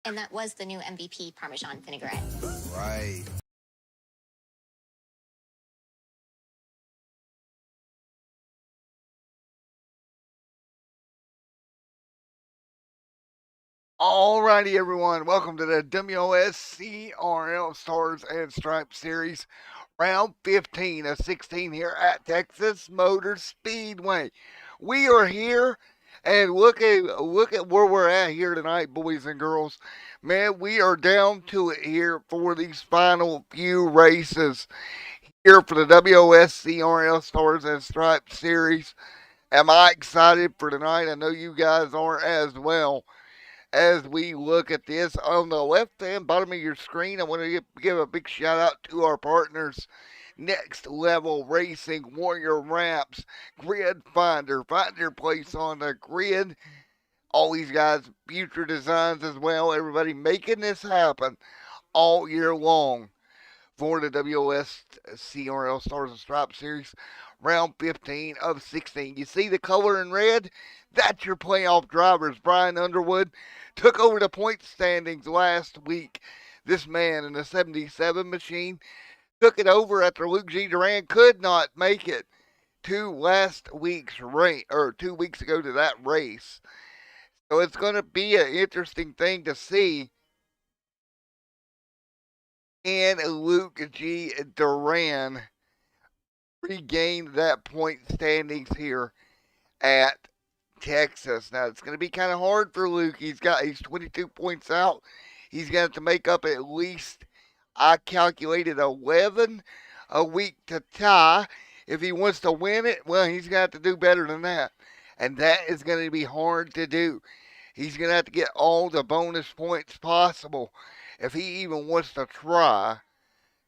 And that was the new MVP Parmesan vinaigrette. Right. Alrighty, everyone. Welcome to the WOSCRL Stars and Stripes Series, round 15 of 16 here at Texas Motor Speedway. We are here, and look at where we're at here tonight, boys and girls. Man, we are down to it here for these final few races here for the WOSCRL Stars and Stripes Series. Am I excited for tonight? I know you guys are as well as we look at this. On the left hand bottom of your screen, I want to give a big shout out to our partners, Next Level Racing, Warrior Ramps, Grid Finder. Find your place on the grid. All these guys, Future Designs as well. Everybody making this happen all year long for the WOSCRL Stars and Stripes Series, round 15 of 16. You see the color in red? That's your playoff drivers. Brian Underwood took over the point standings last week. This man in the 77 machine took it over after Luke G. Duran could not make it to last week's race, or 2 weeks ago to that race. So it's going to be an interesting thing to see. And Luke G. Duran regained that point standings here at Texas. Now it's going to be kind of hard for Luke. He's 22 points out. He's going to have to make up at least, I calculated, 11 a week to tie. If he wants to win it, well, he's going to have to do better than that. And that is going to be hard to do. He's going to have to get all the bonus points possible if he even wants to try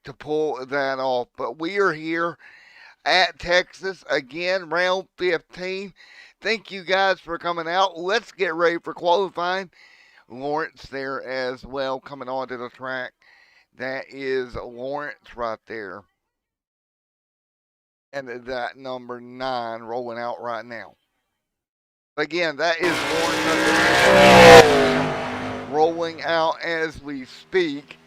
to pull that off. But we are here at Texas again, round 15. Thank you guys for coming out. Let's get ready for qualifying. Lawrence there as well coming onto the track. That is Lawrence right there. And that number 9 rolling out right now. Again, that is Lawrence rolling out as we speak.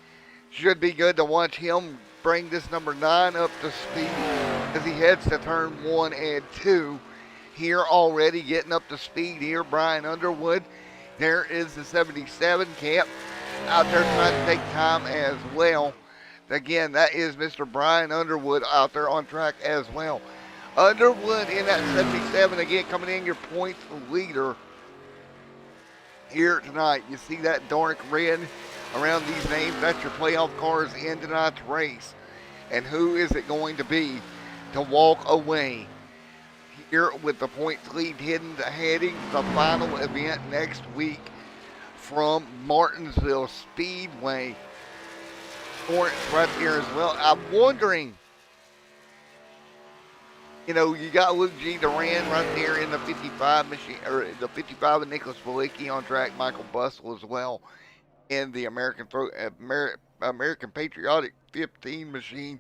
Should be good to watch him bring this number 9 up to speed as he heads to turn 1 and 2. Here already getting up to speed here, Brian Underwood. There is the 77 camp out there trying to take time as well. Again, that is Mr. Brian Underwood out there on track as well. Underwood in that 77 again, coming in your points leader here tonight. You see that dark red around these names? That's your playoff cars in tonight's race. And who is it going to be to walk away here with the points lead heading the final event next week from Martinsville Speedway? Lawrence right there as well. I'm wondering, you know, you got Luke G. Duran right there in the 55 machine, or the 55 of Nicholas Walicki on track. Michael Bustle as well in the American Patriotic 15 machine.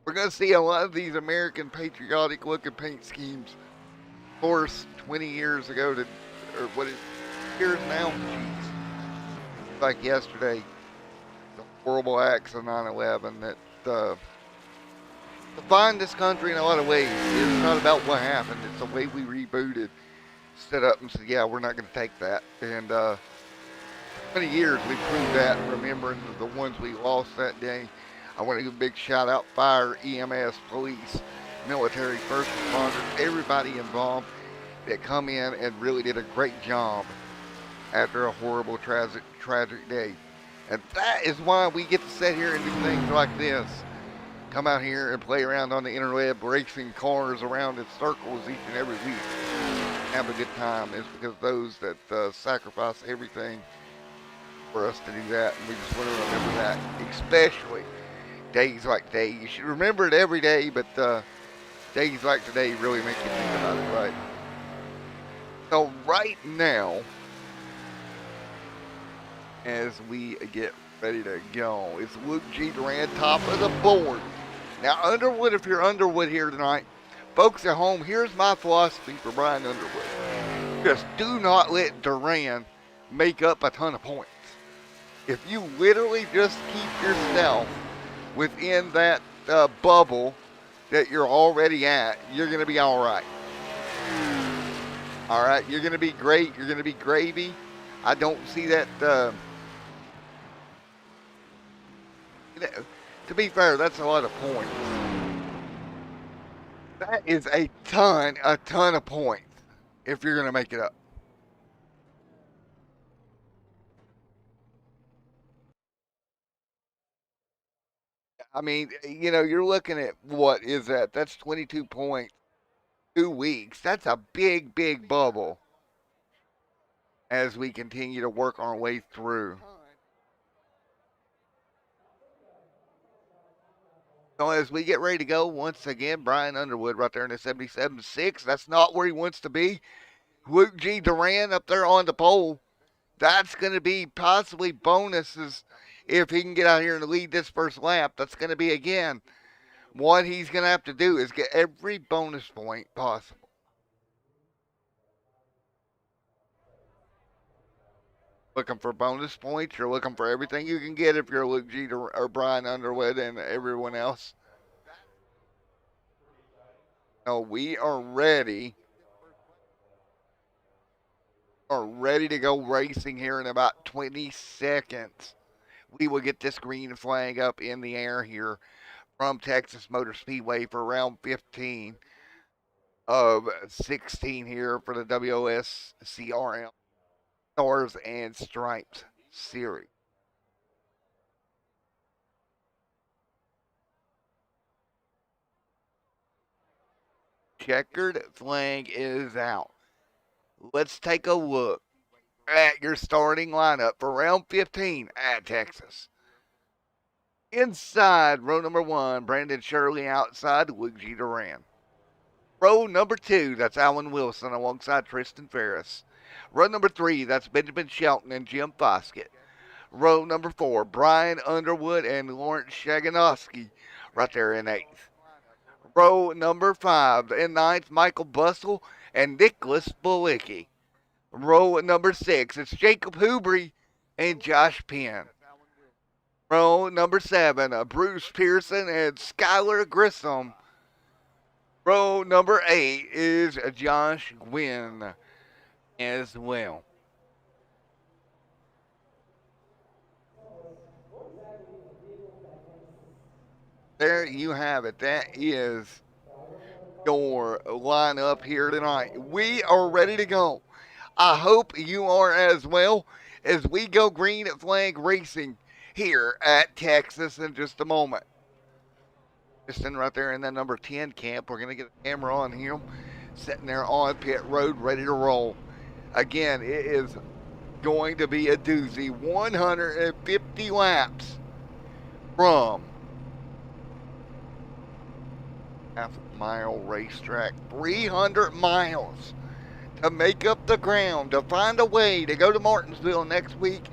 We're going to see a lot of these American Patriotic looking paint schemes. Of course, 20 years ago to, or what is years now? Jeez. Like yesterday, the horrible acts of 9/11 that define this country in a lot of ways. It's not about what happened. It's the way we rebooted, stood up and said, yeah, we're not going to take that. And 20 years we proved that, remembering the ones we lost that day. I want to give a big shout out, fire, EMS, police, military, first responders, everybody involved that come in and really did a great job after a horrible, tragic day. And that is why we get to sit here and do things like this. Come out here and play around on the interweb, racing cars around in circles each and every week. Have a good time. It's because those that sacrifice everything for us to do that, and we just want to remember that, especially days like today. You should remember it every day, but days like today really make you think about it, right? So right now, as we get ready to go, it's Luke G. Duran, top of the board. Now, Underwood, if you're Underwood here tonight, folks at home, here's my philosophy for Brian Underwood. Just do not let Duran make up a ton of points. if you literally just keep yourself within that bubble that you're already at, you're going to be all right. All right, you're going to be great. You're going to be gravy. I don't see that. You know, to be fair, that's a lot of points. That is a ton of points if you're going to make it up. I mean, you're looking at what is that? That's 22 points, 2 weeks. That's a big bubble as we continue to work our way through. So as we get ready to go, once again, Brian Underwood right there in the 77.6. That's not where he wants to be. Luke G. Duran up there on the pole. That's going to be possibly bonuses if he can get out here and lead this first lap. That's going to be, again, what he's going to have to do is get every bonus point possible. Looking for bonus points. You're looking for everything you can get if you're Luke G. or Brian Underwood and everyone else. No, we are ready. Are ready to go racing here in about 20 seconds. We will get this green flag up in the air here from Texas Motor Speedway for round 15 of 16 here for the WOSCRL Stars and Stripes Series. Checkered flag is out. Let's take a look at your starting lineup for round 15 at Texas. Inside row number 1, Brandon Shirley. Outside, Luigi Duran. Row number 2, that's Alan Wilson alongside Tristan Ferris. Row number 3, that's Benjamin Shelton and Jim Foskett. Row number 4, Brian Underwood and Lawrence Shaganowski right there in 8th. Row number 5, in 9th, Michael Bustle and Nicholas Bulicki. Row number 6, it's Jacob Hubry and Josh Penn. Row number 7, Bruce Pearson and Skylar Grissom. Row number 8 is Josh Gwynn as well. There you have it. That is your lineup here tonight. We are ready to go. I hope you are as well as we go green flag racing here at Texas in just a moment. Just in right there in that number 10 camp. We're going to get a camera on him sitting there on pit road ready to roll. Again, it is going to be a doozy. 150 laps from half-mile racetrack. 300 miles to make up the ground, to find a way to go to Martinsville next week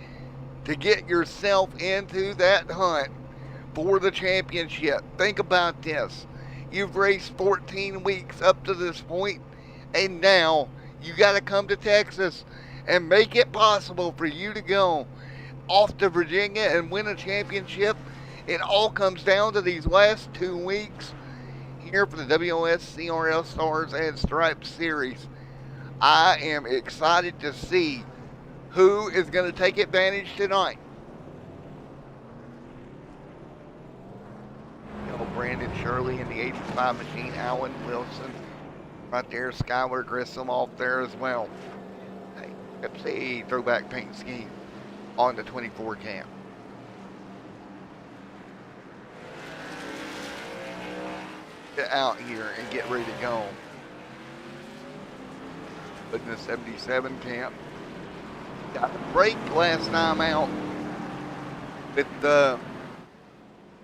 to get yourself into that hunt for the championship. Think about this. You've raced 14 weeks up to this point, and now you got to come to Texas and make it possible for you to go off to Virginia and win a championship. It all comes down to these last 2 weeks here for the WOSCRL Stars and Stripes Series. I am excited to see who is going to take advantage tonight. Brandon Shirley in the 85 machine, Alan Wilson right there, Skylar Grissom off there as well. Hey, let's see, throwback paint scheme on the 24 cam. Get out here and get ready to go. Putting the 77 camp. Got a break last time out with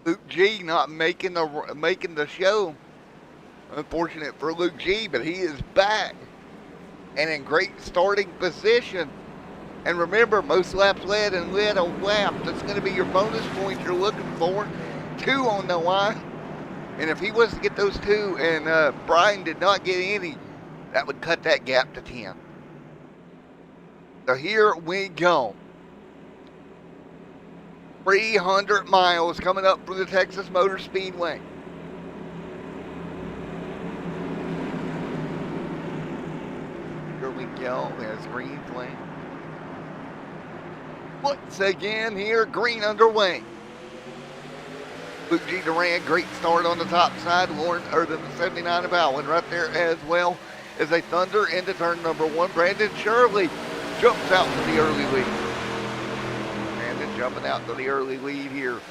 Luke G not making the show. Unfortunate for Luke G, but he is back and in great starting position. And remember, most laps led and led a lap. That's going to be your bonus points you're looking for. 2 on the line. And if he was to get those 2 and Brian did not get any, that would cut that gap to 10. So here we go. 300 miles coming up for the Texas Motor Speedway. Here we go. There's green flag. Once again here, green underway. Luke G. Duran, great start on the top side. Lawrence, or the 79 of Allen right there as well as they thunder into turn number 1. Brandon Shirley jumps out to the early lead. Brandon jumping out to the early lead here.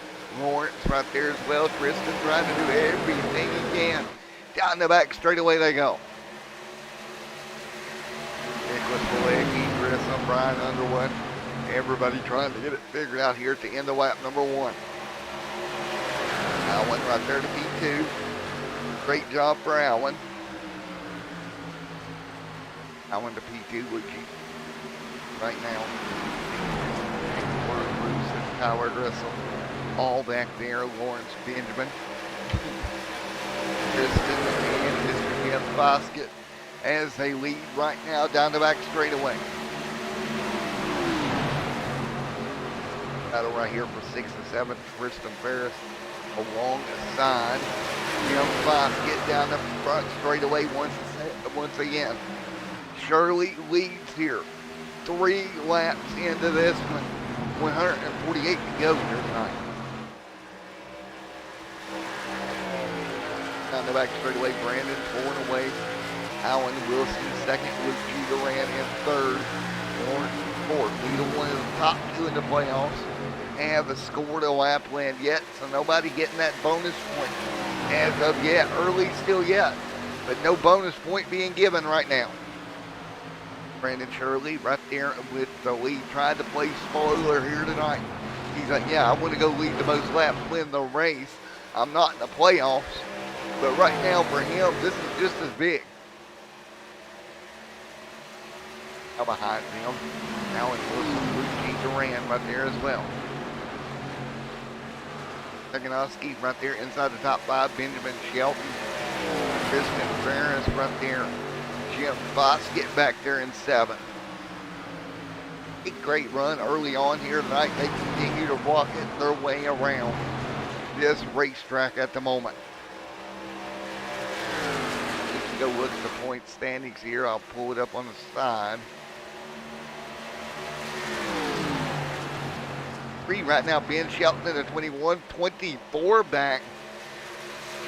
Lawrence right there as well. Tristan trying to do everything he can. Down the back straightaway they go. Nicholas Pilecki, Grissom, Brian Underwood. Everybody trying to get it figured out here at the end of lap number 1. Allen right there to P2. Great job for Allen. Allen to P2, Luke G. Right now. Bruce and Tyler Grissom. All back there. Lawrence Benjamin. Tristan and Mr. Jeff Basket as they lead right now down the back straightaway. Battle right here for 6th and 7th. Tristan Ferris alongside Jim Basket down the front straightaway once again. Shirley leads here. 3 laps into this one. 148 to go here tonight. Down the back straightaway, Brandon pulling away. Alan Wilson second, Luke G. Duran in third. Lawrence fourth. Neither one of the top 2 in the playoffs have scored a lap win yet, so nobody getting that bonus point as of yet. Early still yet, but no bonus point being given right now. Brandon Shirley right there with the lead, tried to play spoiler here tonight. He's like, yeah, I want to go lead the most laps, win the race. I'm not in the playoffs, but right now for him, this is just as big. Now behind him, Alan Wilson, Luke G. Duran right there as well. Teganowski right there inside the top 5, Benjamin Shelton. Tristan Ferris right there. Jim Basket back there in 7th. A great run early on here tonight. They continue to walk it their way around this racetrack at the moment. We can go look at the point standings here. I'll pull it up on the side. Right now, Ben Shelton in the 21, 24 back.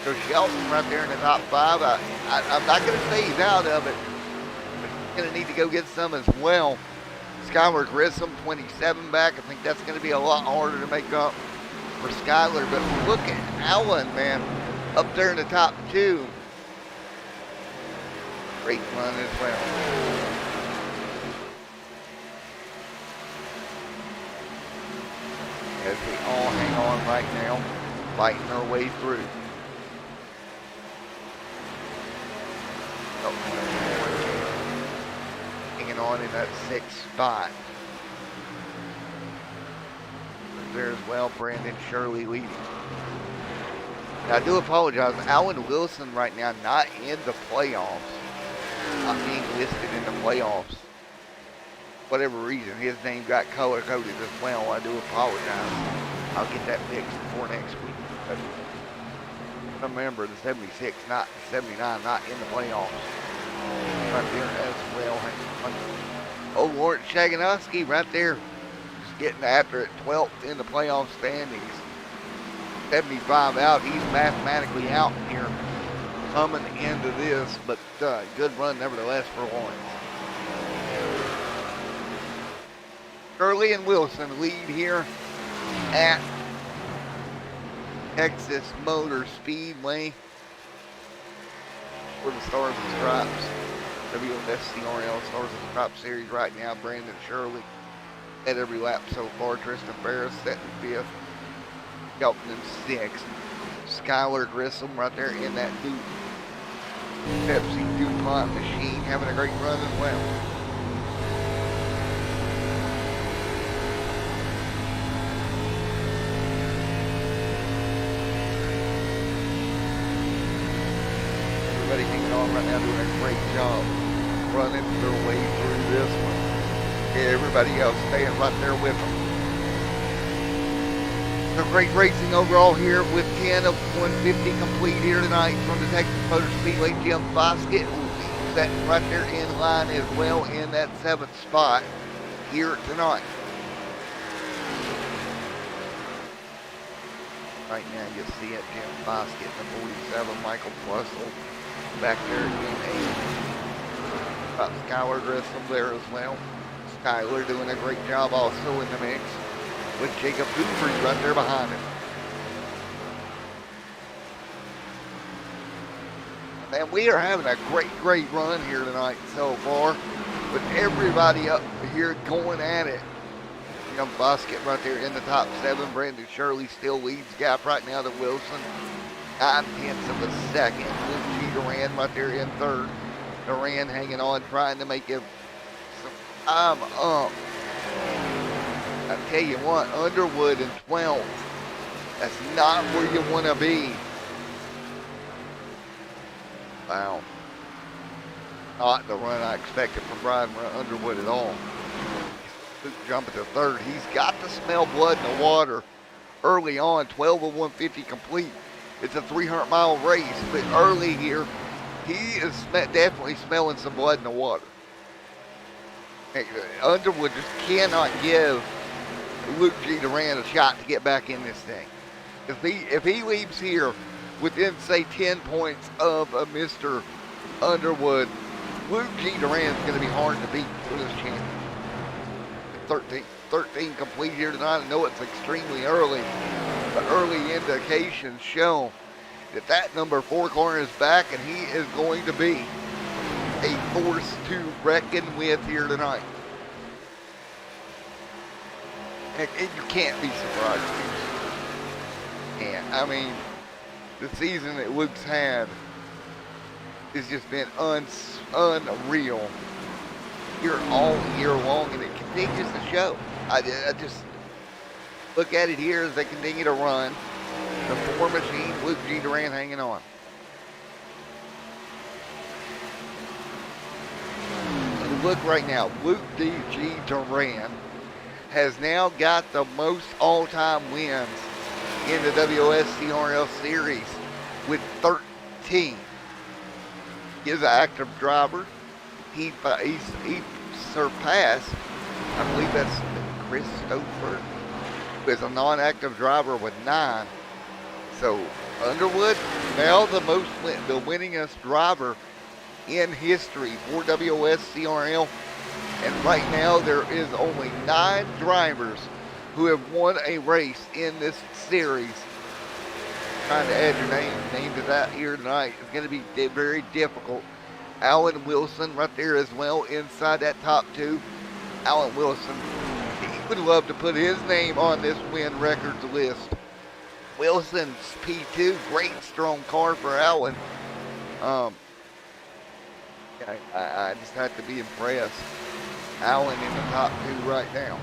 So Shelton right there in the top 5. I'm not going to say he's out of it, but he's going to need to go get some as well. Skylar Grissom, 27 back. I think that's going to be a lot harder to make up for Skylar. But look at Allen, man, up there in the top 2. Great run as well. As we all hang on right now, fighting our way through. Hanging on in that 6th spot. There as well, Brandon Shirley leading. Now, I do apologize. Alan Wilson right now not in the playoffs. Not being listed in the playoffs. Whatever reason, his name got color-coded as well. I do apologize. I'll get that fixed before next week. But remember, the 76, not the 79, not in the playoffs. Right there as well. Oh, Lawrence Shaganowski right there. Just getting after it, 12th in the playoff standings. 75 out. He's mathematically out here coming into this, but good run nevertheless for Lawrence. Shirley and Wilson lead here at Texas Motor Speedway for the Stars and Stripes. WOSCRL Stars and Stripes Series right now. Brandon Shirley at every lap so far. Tristan Ferris set in 5th. Shelton in 6th. Skylar Grissom right there in that Pepsi DuPont machine having a great run as well. Everybody hanging on right now, doing a great job running their way through this one. Everybody else staying right there with them. So great racing overall here with 10 of 150 complete here tonight from the Texas Motor Speedway. Jim Bosket will be set right there in line as well in that 7th spot here tonight. Right now you see it, Jim Bosket, the 47, Michael Plussel back there in 8. Skylar Grissom there as well. Skylar doing a great job also in the mix with Jacob Hoover right there behind him. And we are having a great run here tonight so far with everybody up here going at it. Young Bosket right there in the top 7. Brandon Shirley still leads gap right now to Wilson. 9/10 of a second. Luke G. Duran right there in 3rd. Duran hanging on, trying to make him some time up. I tell you what, Underwood in 12th. That's not where you want to be. Wow. Not the run I expected from Brian Underwood at all. Jumping to 3rd. He's got to smell blood in the water early on. 12 of 150 complete. It's a 300-mile race, but early here, he is definitely smelling some blood in the water. Underwood just cannot give Luke G. Duran a shot to get back in this thing. If he leaves here within, say, 10 points of Mr. Underwood, Luke G. Duran is going to be hard to beat for this champion. 13 complete here tonight. I know it's extremely early, but early indications show that number 4 corner is back, and he is going to be a force to reckon with here tonight. And you can't be surprised. And I mean, the season that Luke's had has just been unreal here all year long, and it continues to show. I just look at it here as they continue to run. The 4 machine, Luke G. Duran hanging on. And look right now, Luke G. Duran has now got the most all-time wins in the WOSCRL series with 13. He is an active driver. He surpassed, I believe that's Christopher, who is a non-active driver with 9. So Underwood, now the winningest driver in history for WOSCRL. And right now there is only 9 drivers who have won a race in this series. Trying to add your name to that here tonight is going to be very difficult. Alan Wilson right there as well inside that top 2. Alan Wilson, he would love to put his name on this win records list. Wilson's P2, great strong car for Alan. I just have to be impressed. Alan in the top 2 right now.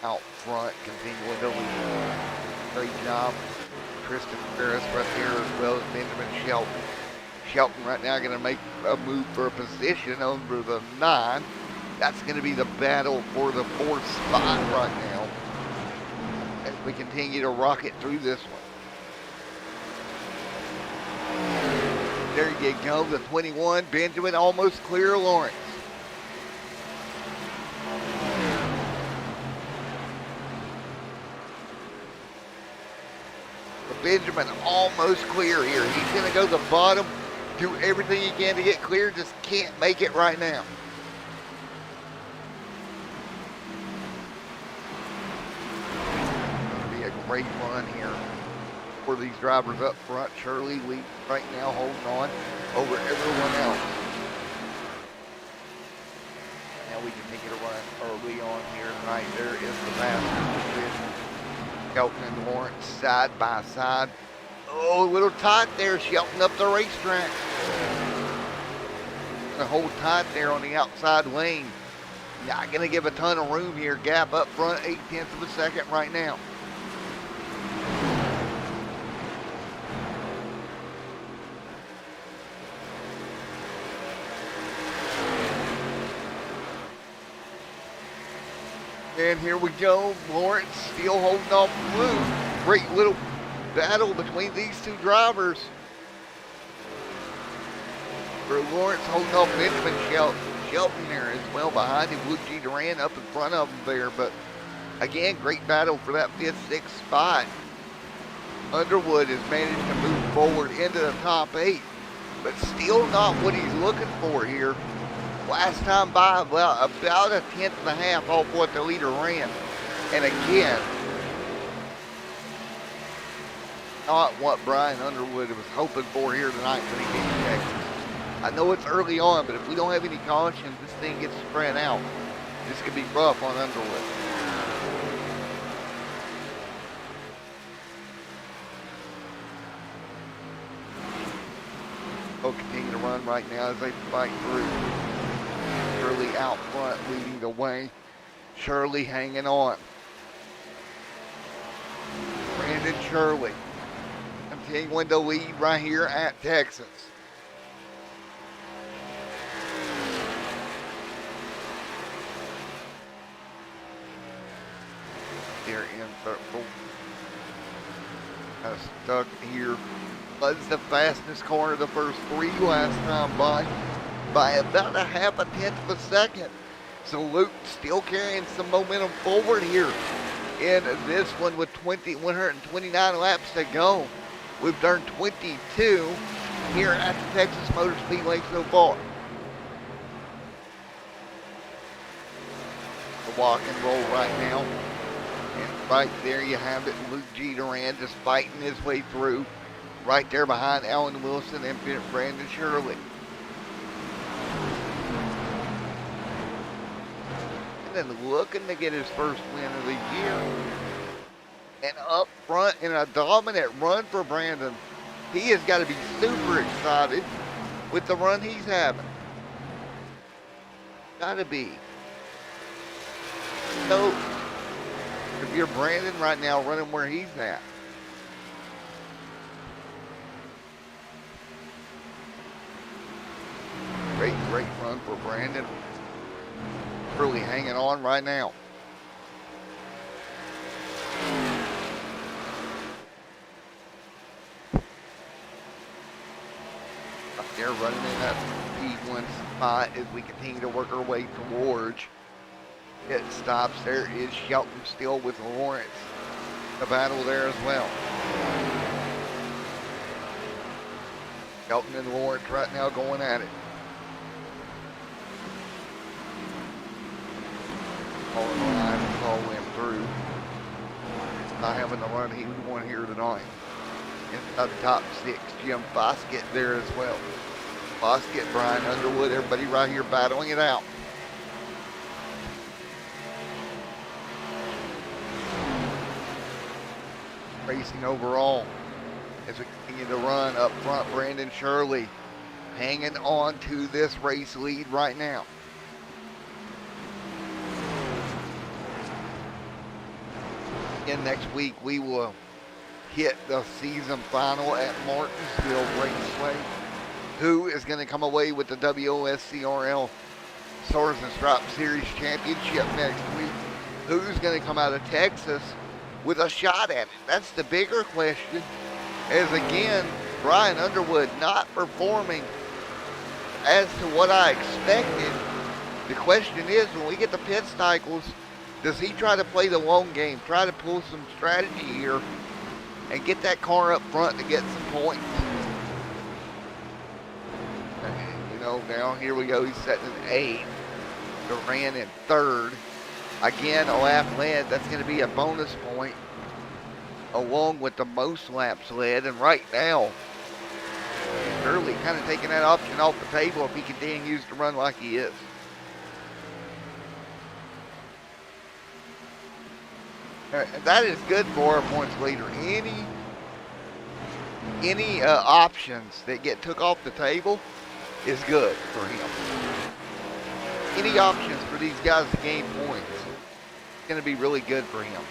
Out front, continuing to lead. Great job. Tristan Ferris right there as well as Benjamin Shelton. Shelton right now going to make a move for a position over the 9. That's going to be the battle for the 4th spot right now as we continue to rocket through this one. There you go, the 21, Benjamin almost clear Lawrence. Benjamin almost clear here. He's going to go to the bottom, do everything he can to get clear, just can't make it right now. It's going to be a great run here for these drivers up front. Shirley Lee right now holding on over everyone else. Now we continue to run early on here tonight. There is the Masters division. Shelton and Lawrence side by side. Oh, a little tight there, Shelton up the racetrack. Gonna hold tight there on the outside lane. Not gonna give a ton of room here. Gap up front, 0.8 of a second right now. And here we go. Lawrence still holding off Blue. Great little battle between these two drivers. For Lawrence holding off Benjamin Shelton there as well behind him. Luke G. Duran up in front of him there. But again, great battle for that 5th, 6th spot. Underwood has managed to move forward into the top 8, but still not what he's looking for here. Last time by, well, about a 10th and a half off what the leader ran. And again, not what Brian Underwood was hoping for here tonight when he beat Texas. I know it's early on, but if we don't have any cautions, this thing gets spread out. This could be rough on Underwood. Will continue to run right now as they fight through. Shirley out front leading the way. Shirley hanging on. Brandon Shirley continuing to lead right here at Texas. They're in circle. Kind of stuck here. Was the fastest car of the first 3 last time by about a half a 10th of a second. So Luke still carrying some momentum forward here in this one with 129 laps to go. We've done 22 here at the Texas Motor Speedway so far. The walk and roll right now. And right there you have it, Luke G. Duran just fighting his way through. Right there behind Alan Wilson and Brandon Shirley. And then looking to get his first win of the year. And up front in a dominant run for Brandon. He has got to be super excited with the run he's having. Got to be. So, if you're Brandon right now running where he's at. Great run for Brandon. Really hanging on right now. Up there running in that P1 spot as we continue to work our way towards pit stops. There is Shelton still with Lawrence. The battle there as well. Shelton and Lawrence right now going at it. All in line, it's all went through. Not having the run he won here tonight. Inside the top 6, Jim Foskett there as well. Foskett, Brian Underwood, everybody right here battling it out. Racing overall as we continue to run up front. Brandon Shirley hanging on to this race lead right now. And next week we will hit the season final at Martinsville Raceway. Who is going to come away with the WOSCRL Stars and Stripes Series Championship next week? Who's going to come out of Texas with a shot at it? That's the bigger question. As again, Brian Underwood not performing as to what I expected. The question is, when we get the pit cycles, does he try to play the long game, try to pull some strategy here, and get that car up front to get some points? And, you know, now here we go. He's setting an 8th. Duran in 3rd. Again, a lap led. That's going to be a bonus point, along with the most laps led. And right now, Shirley kind of taking that option off the table if he continues to run like he is. That is good for our points leader. Any options that get took off the table is good for him. Any options for these guys to gain points is going to be really good for him.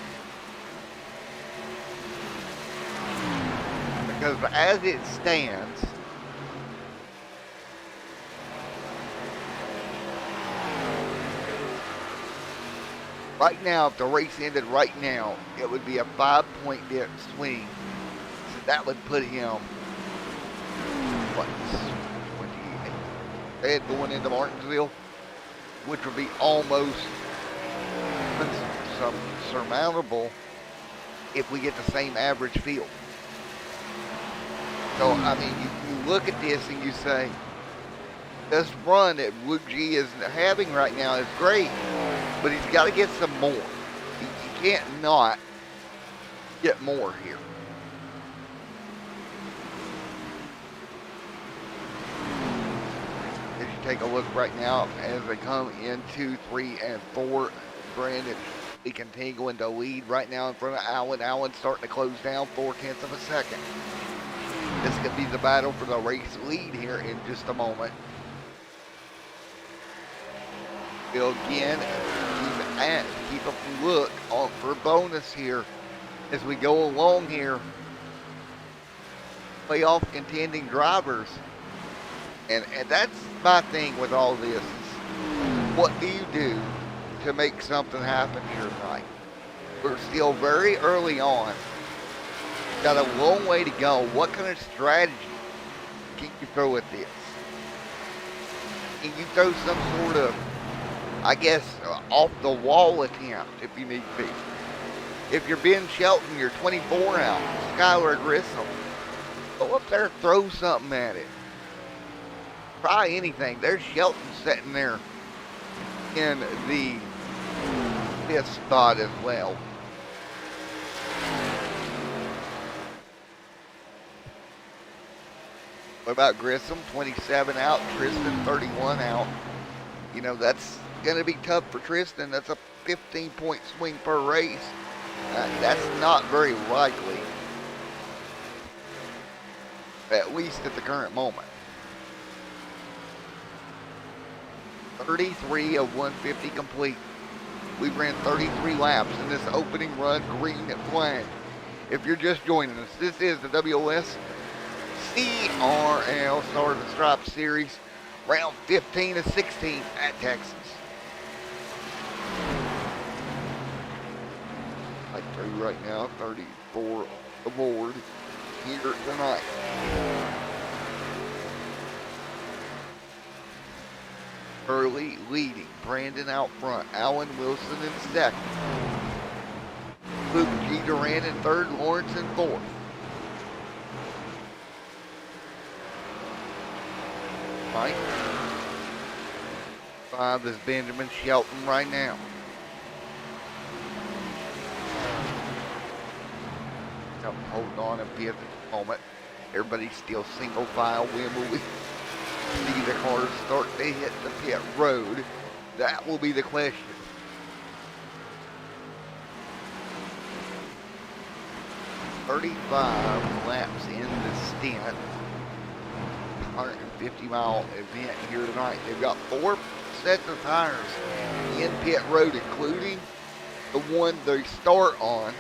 Because as it stands, Right now, if the race ended right now, it would be a 5-point swing. So that would put him, what, 28 going into Martinsville, which would be almost some surmountable if we get the same average field. So, I mean, you look at this and you say, this run that Woodgie is having right now is great, but he's got to get some more. He can't not get more here. As you take a look right now, as they come into 3 and 4, Brandon we continue going to lead right now in front of Allen. Allen starting to close down 0.4 of a second. This could be the battle for the race lead here in just a moment. We'll again keep a look on for bonus here as we go along here. Playoff contending drivers. And that's my thing with all this. What do you do to make something happen here tonight? We're still very early on. Got a long way to go. What kind of strategy can you throw at this? Can you throw some sort of, I guess, off the wall attempt if you need to be? If you're Ben Shelton, you're 24 out, Skylar Grissom, go up there, throw something at it. Try anything. There's Shelton sitting there in the fifth spot as well. What about Grissom? 27 out. Tristan, 31 out. You know, that's going to be tough for Tristan. That's a 15-point swing per race. That's not very likely, at least at the current moment. 33 of 150 complete. We ran 33 laps in this opening run, green flag. If you're just joining us, this is the WOSCRL Stars and Stripes Series, round 15 of 16 at Texas. Like through right now, 34 aboard here tonight. Early leading, Brandon out front, Allen Wilson in second, Luke G. Duran in third, Lawrence in fourth. Right. 5 is Benjamin Shelton right now. Hold on a bit at the moment. Everybody's still single file. When will we see the cars start to hit the pit road? That will be the question. "35 laps in the stint. 150-mile event here tonight. They've got 4 sets of tires in pit road, including the one they start on.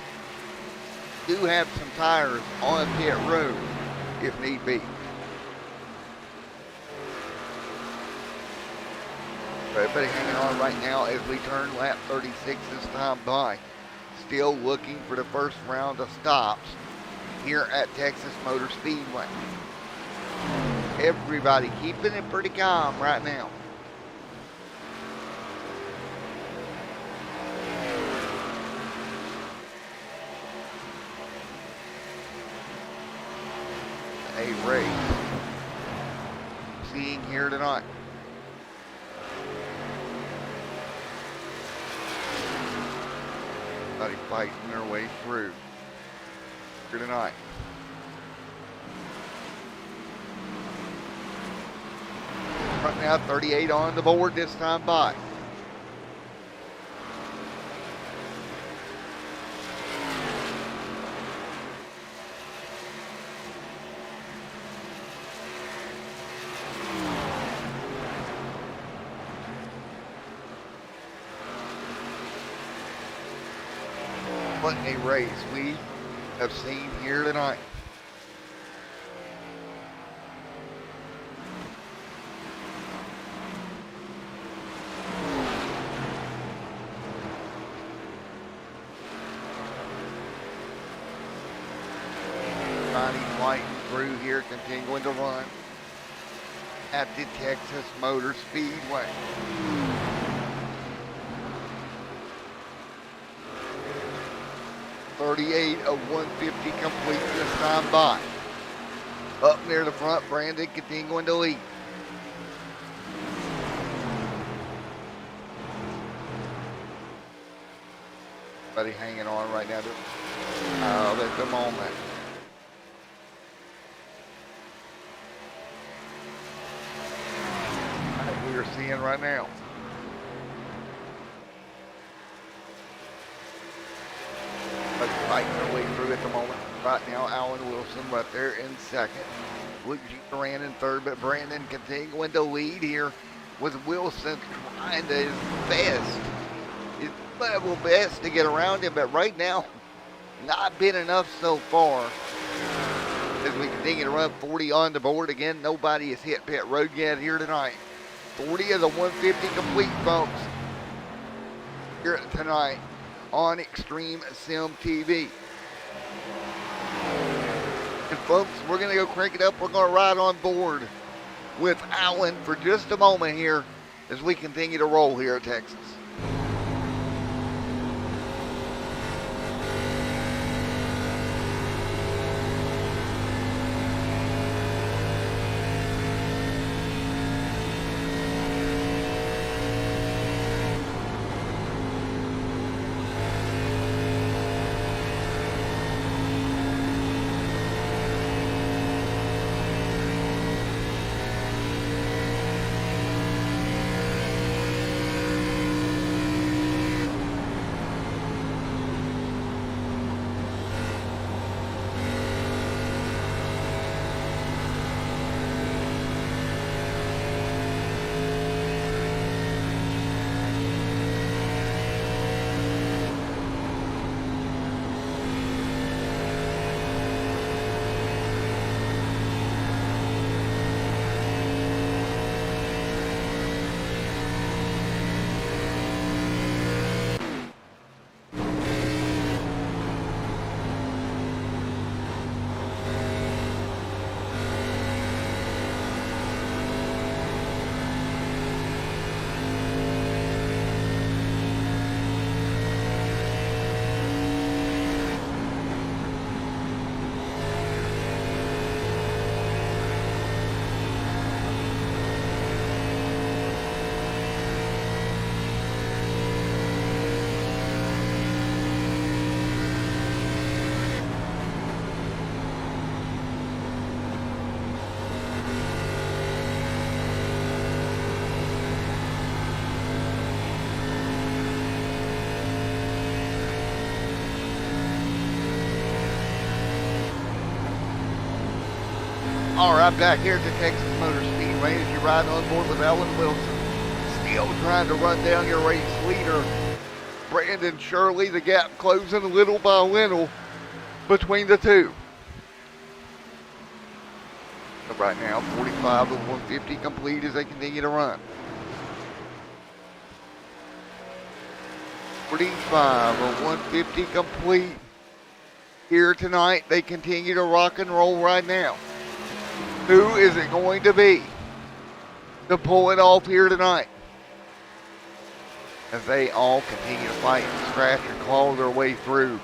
Do have some tires on pit road if need be. Everybody hanging on right now as we turn lap 36 this time by. Still looking for the first round of stops here at Texas Motor Speedway. Everybody keeping it pretty calm right now. A race seeing here tonight. Everybody fighting their way through here tonight. Right now, 38 on the board this time by. What a race we have seen here tonight. Ronnie fighting through here, continuing to run at the Texas Motor Speedway. .38 of 150 complete this time by. Up near the front, Brandon continuing to lead. Everybody hanging on right now at the moment. We are seeing right now. Fighting their way through at the moment. Right now, Alan Wilson right there in second. Luke G. Duran in third, but Brandon continuing to lead here with Wilson trying to his best, his level best to get around him, but right now, not been enough so far. As we continue to run 40 on the board again, nobody has hit pit road yet here tonight. 40 of the 150 complete, folks, here tonight on Extreme Sim TV. And folks, we're going to go crank it up. We're going to ride on board with Alan for just a moment here as we continue to roll here at Texas. All right, back here at the Texas Motor Speedway as you ride on board with Alan Wilson. Still trying to run down your race leader, Brandon Shirley. The gap closing little by little between the two. But right now, 45 of 150 complete as they continue to run. 45 of 150 complete here tonight. They continue to rock and roll right now. Who is it going to be to pull it off here tonight? As they all continue to fight and scratch and claw their way through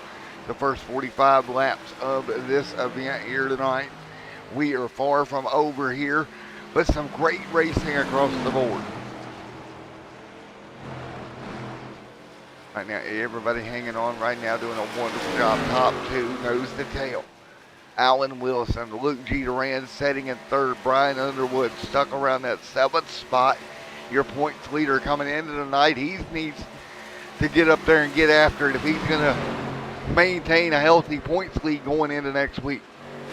the first 45 laps of this event here tonight. We are far from over here, but some great racing across the board. Right now, everybody hanging on right now, doing a wonderful job. Top two, nose to tail. Alan Wilson, Luke G. Duran setting in third. Brian Underwood stuck around that seventh spot. Your points leader coming into tonight. He needs to get up there and get after it if he's going to maintain a healthy points lead going into next week.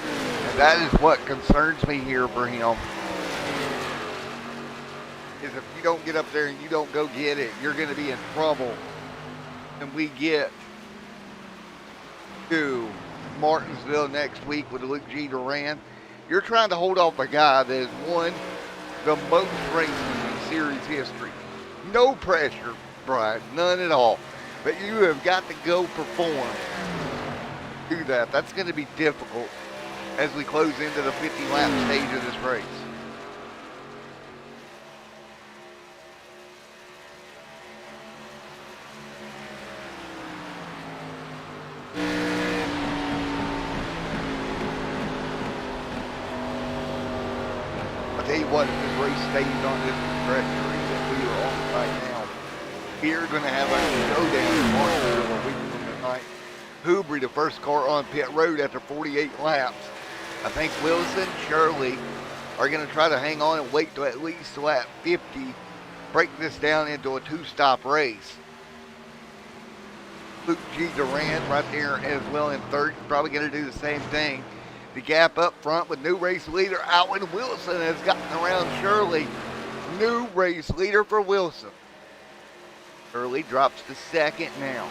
And that is what concerns me here for him. Is if you don't get up there and you don't go get it, you're going to be in trouble. And we get to Martinsville next week with Luke G. Duran. You're trying to hold off a guy that has won the most races in series history. No pressure, Brian, none at all. But you have got to go perform. Do that. That's going to be difficult as we close into the 50 lap stage of this race. I'll tell you what, if this race stays on this trajectory that we are on right now, we're going to have a showdown tomorrow a week from tonight. Hoobrey, the first car on pit road after 48 laps. I think Wilson, Shirley are going to try to hang on and wait to at least lap 50, break this down into a two-stop race. Luke G. Durant right there as well in third, probably going to do the same thing. The gap up front with new race leader Alwyn Wilson has gotten around Shirley. New race leader for Wilson. Shirley drops to second now.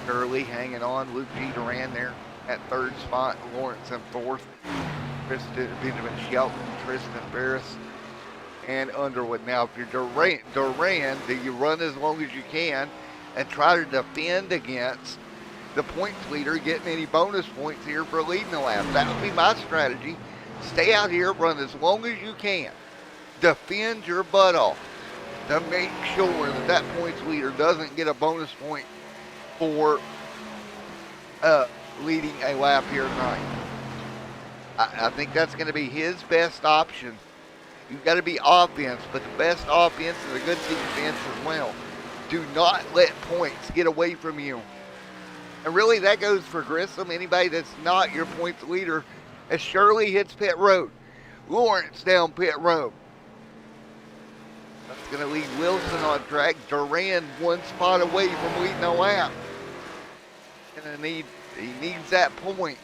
Shirley hanging on. Luke G. Duran there at third spot. Lawrence in fourth. Benjamin Shelton, Tristan Ferris, and Underwood. Now, if you're Duran, do you run as long as you can and try to defend against the points leader getting any bonus points here for leading the lap? That would be my strategy. Stay out here, run as long as you can. Defend your butt off to make sure that that points leader doesn't get a bonus point for leading a lap here tonight. I think that's going to be his best option. You've got to be offense, but the best offense is a good defense as well. Do not let points get away from you. And really, that goes for Grissom, anybody that's not your points leader, as Shirley hits pit road. Lawrence down pit road. That's going to lead Wilson on track. Duran one spot away from leading a lap. He needs that point.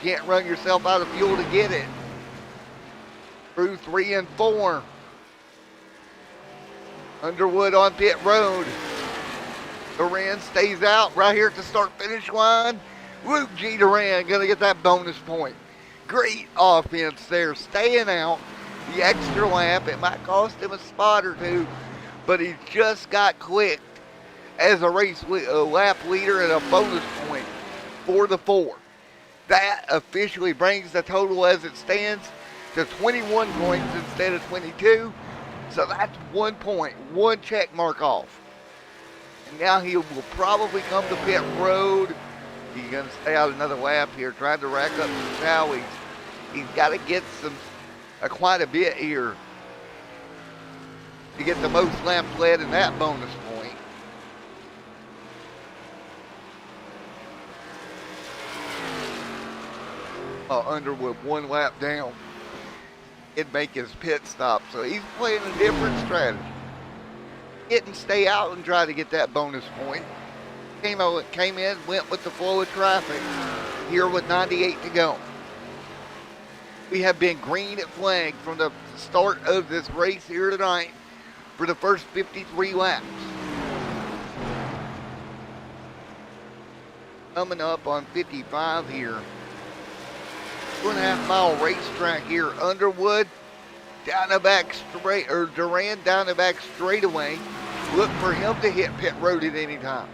Can't run yourself out of fuel to get it. Through 3 and 4. Underwood on pit road. Duran stays out right here at the start-finish line. Luke G. Duran going to get that bonus point. Great offense there, staying out. The extra lap, it might cost him a spot or two, but he just got clicked as a lap leader and a bonus point for the 4. That officially brings the total as it stands to 21 points instead of 22. So that's 1 point, 1 check mark off. And now he will probably come to pit road. He's going to stay out another lap here, trying to rack up some tallies. He's got to get some quite a bit here to get the most laps led in that bonus point. Underwood 1 lap down. It'd make his pit stop, so he's playing a different strategy. Get and stay out and try to get that bonus point. Came in, went with the flow of traffic here with 98 to go. We have been green at flag from the start of this race here tonight for the first 53 laps. Coming up on 55 here. 2.5 mile racetrack here. Underwood down the back straight, or Duran down the back straightaway. Look for him to hit pit road at any time.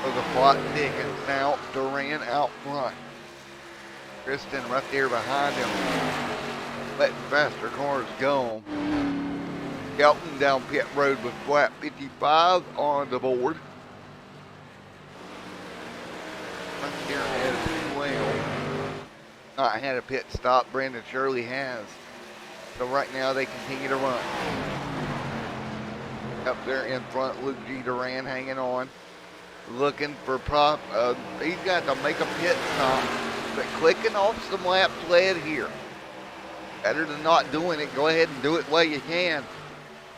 So the plot thickens now. Duran out front. Kristen right there behind him. Letting faster cars go. Skelton down pit road with lap 55 on the board. Right here as well. Not had a pit stop. Brandon Shirley has. So right now they continue to run. Up there in front, Luke G. Duran hanging on. Looking for prop. He's got to make a pit stop. But clicking off some laps led here. Better than not doing it. Go ahead and do it while you can.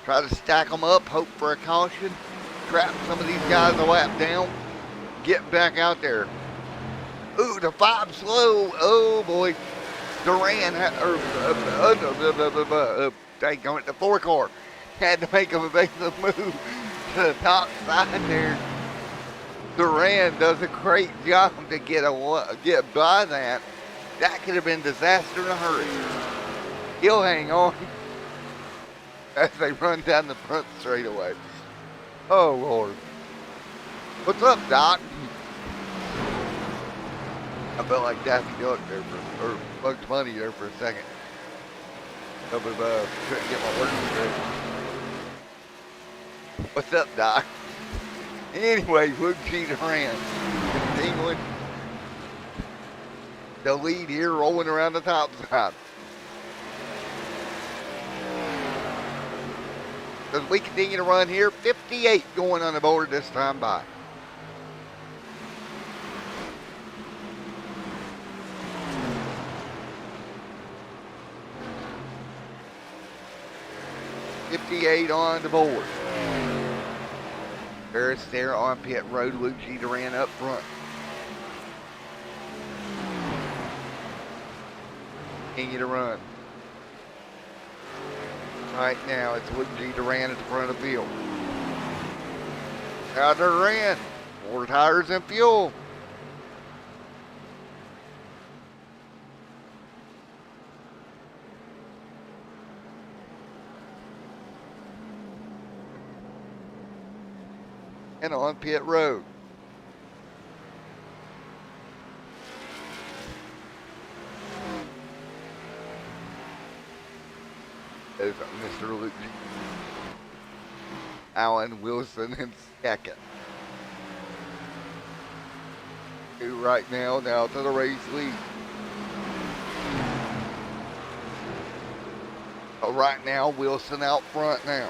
Try to stack them up. Hope for a caution. Trap some of these guys a lap down. Get back out there. Ooh, the 5 slow. Oh boy. Duran, the 4 car had to make a evasive move to the top side there. Duran does a great job to get by that. That could have been disaster in a hurry. He'll hang on as they run down the front straightaway. Oh Lord. What's up, Doc? I felt like Daffy Duck there or Bugs Bunny there for a second. Couldn't get my words straight. What's up, Doc? Anyway, Luke G. Durant continuing the lead here, rolling around the top side. As we continue to run here, 58 going on the board this time by. '58 on the board. Harris there on pit road. Luke G. Durant up front. Continue to run. Right now, it's Luke G. Durant at the front of the field. Now Durant, more tires and fuel. And on pit road. There's Mr. Luke G. Allen Wilson in second. Who right now to the race lead. So right now, Wilson out front now.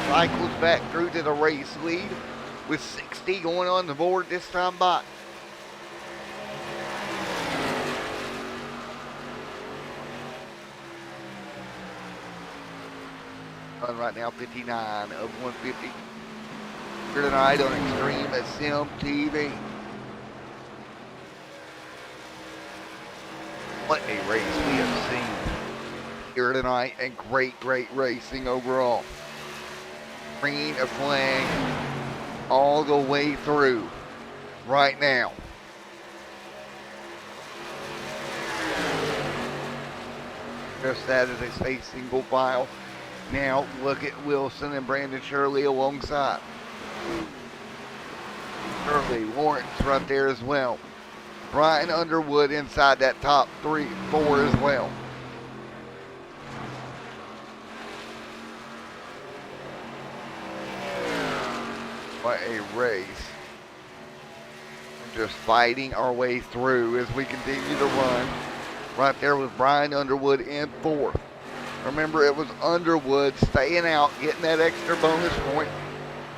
Cycles back through to the race lead with 60 going on the board this time by. Run right now 59 of 150 here tonight on Extreme Sim TV. What a race we have seen here tonight, and great racing overall. Green flag all the way through right now. Just that as they say single file. Now look at Wilson and Brandon Shirley alongside. Shirley, Lawrence right there as well. Brian Underwood inside that top 4 as well. What a race. We're just fighting our way through as we continue to run. Right there with Brian Underwood in 4th. Remember, it was Underwood staying out, getting that extra bonus point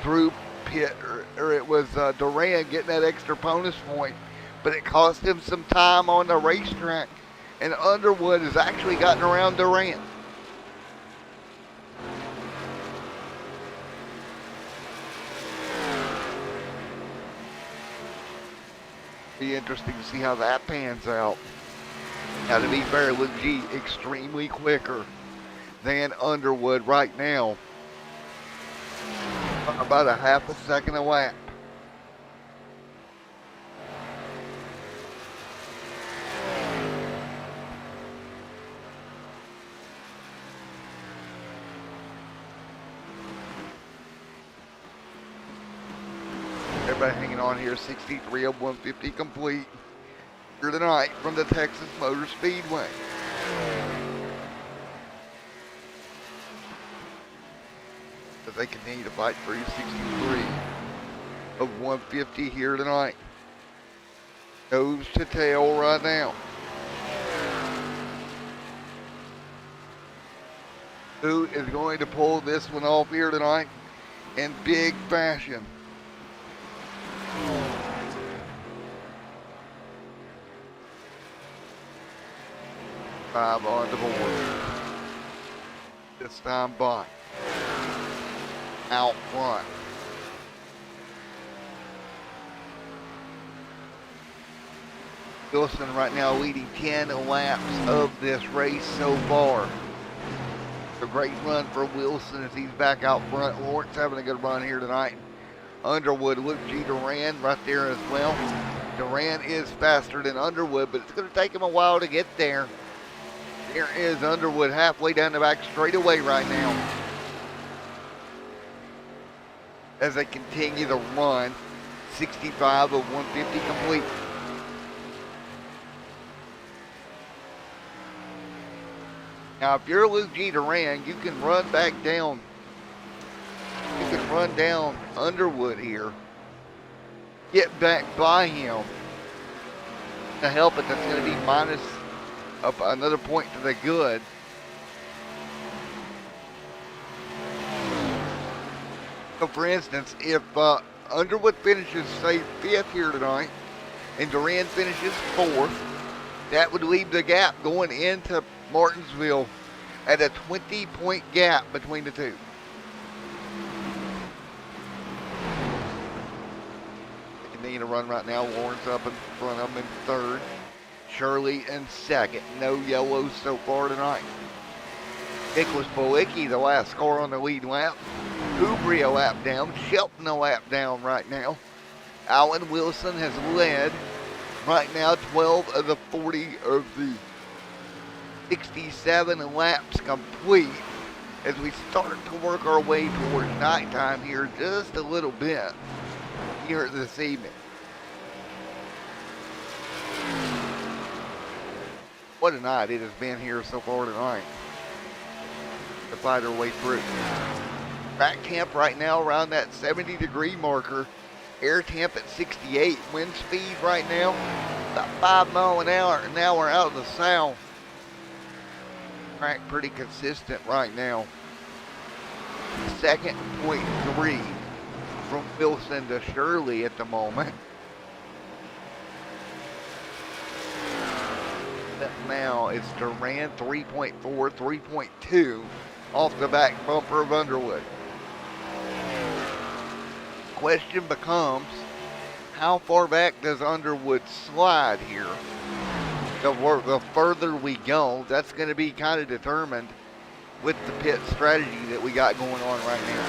through pit, or it was Durant getting that extra bonus point, but it cost him some time on the racetrack, and Underwood has actually gotten around Durant. Be interesting to see how that pans out. Now, to be fair, Luke G extremely quicker than Underwood right now. About a half a second a lap. Everybody hanging on here, 63 of 150 complete here tonight from the Texas Motor Speedway. As they continue to fight for 63 of 150 here tonight. Nose to tail right now. Who is going to pull this one off here tonight in big fashion? Five on the board. This time by out front. Wilson right now leading 10 laps of this race so far. A great run for Wilson as he's back out front. Lawrence having a good run here tonight. Underwood, Luke G. Durant right there as well. Durant is faster than Underwood, but it's going to take him a while to get there. Here is Underwood halfway down the back straightaway right now as they continue to run. 65 of 150 complete. Now, if you're Luke G. Duran, you can run back down. You can run down Underwood here. Get back by him to help it. That's going to be minus up another point to the good. So, for instance, if Underwood finishes, say, 5th here tonight, and Duran finishes 4th, that would leave the gap going into Martinsville at a 20-point gap between the two. They continue to run right now. Lawrence up in front of them in 3rd. Shirley in 2nd. No yellows so far tonight. Nicholas Bolicki, the last car on the lead lap. Kubri a lap down. Shelton a lap down right now. Alan Wilson has led right now 12 of the 40 of the 67 laps complete as we start to work our way towards nighttime here just a little bit here this evening. What a night it has been here so far tonight to fight our way through. Track temp right now around that 70-degree marker. Air temp at 68. Wind speed right now about 5 miles an hour out of the south. Track pretty consistent right now. 2.3 from Wilson to Shirley at the moment. But now it's Duran 3.4, 3.2 off the back bumper of Underwood. Question becomes, how far back does Underwood slide here? The further we go, that's going to be kind of determined with the pit strategy that we got going on right now.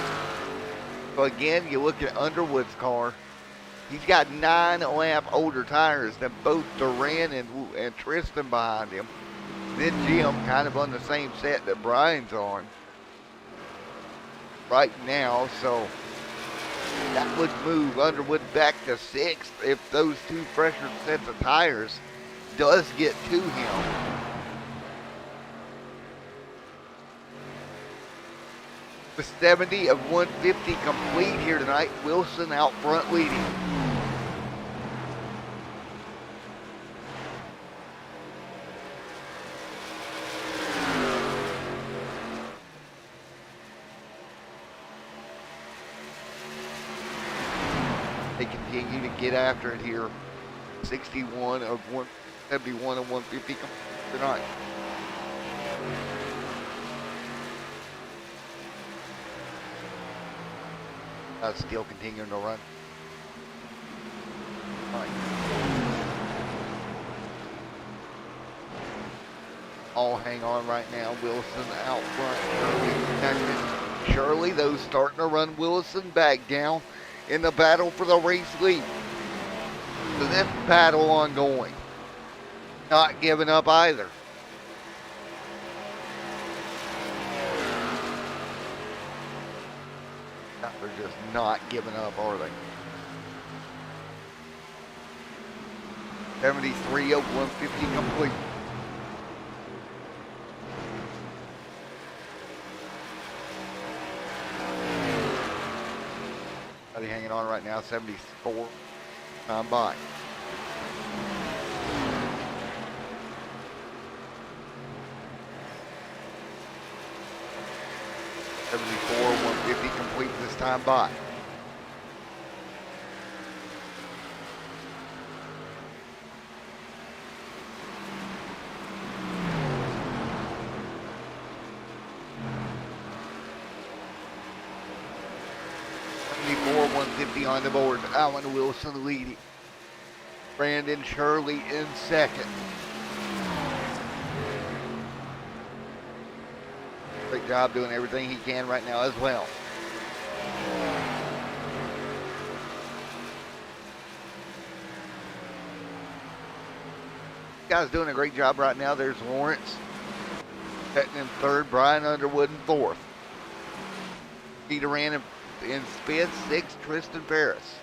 So again, you look at Underwood's car, he's got 9 lap older tires than both Duran and Tristan behind him. Then Jim kind of on the same set that Brian's on right now, so that would move Underwood back to 6th if those 2 fresher sets of tires does get to him. With 70 of 150 complete here tonight, Wilson out front leading. They continue to get after it here. 61 of 171 of 150 tonight. Still continuing to run. Right. All hang on right now. Wilson out front. Shirley connected. Shirley, though, starting to run Wilson back down in the battle for the race lead. So this battle ongoing. Not giving up either. They're just not giving up, are they? 73 of 150 complete. Are they hanging on right now? 74. Time by. .74, 150 complete this time by. .74, 150 on the board. Alan Wilson leading. Brandon Shirley in 2nd. Great job doing everything he can right now as well. Guy's doing a great job right now. There's Lawrence Setting in third, Brian Underwood in fourth. Peter ran in fifth, sixth, Tristan Ferris.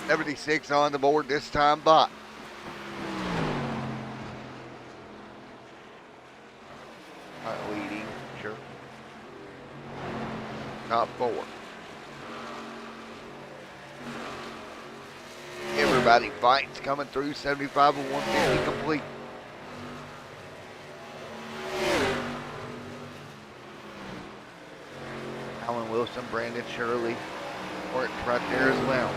76 on the board this time, Bot. Leading, sure. Top four. Everybody fights coming through, 75 and 150 complete. Alan Wilson, Brandon Shirley, Horton right there as well.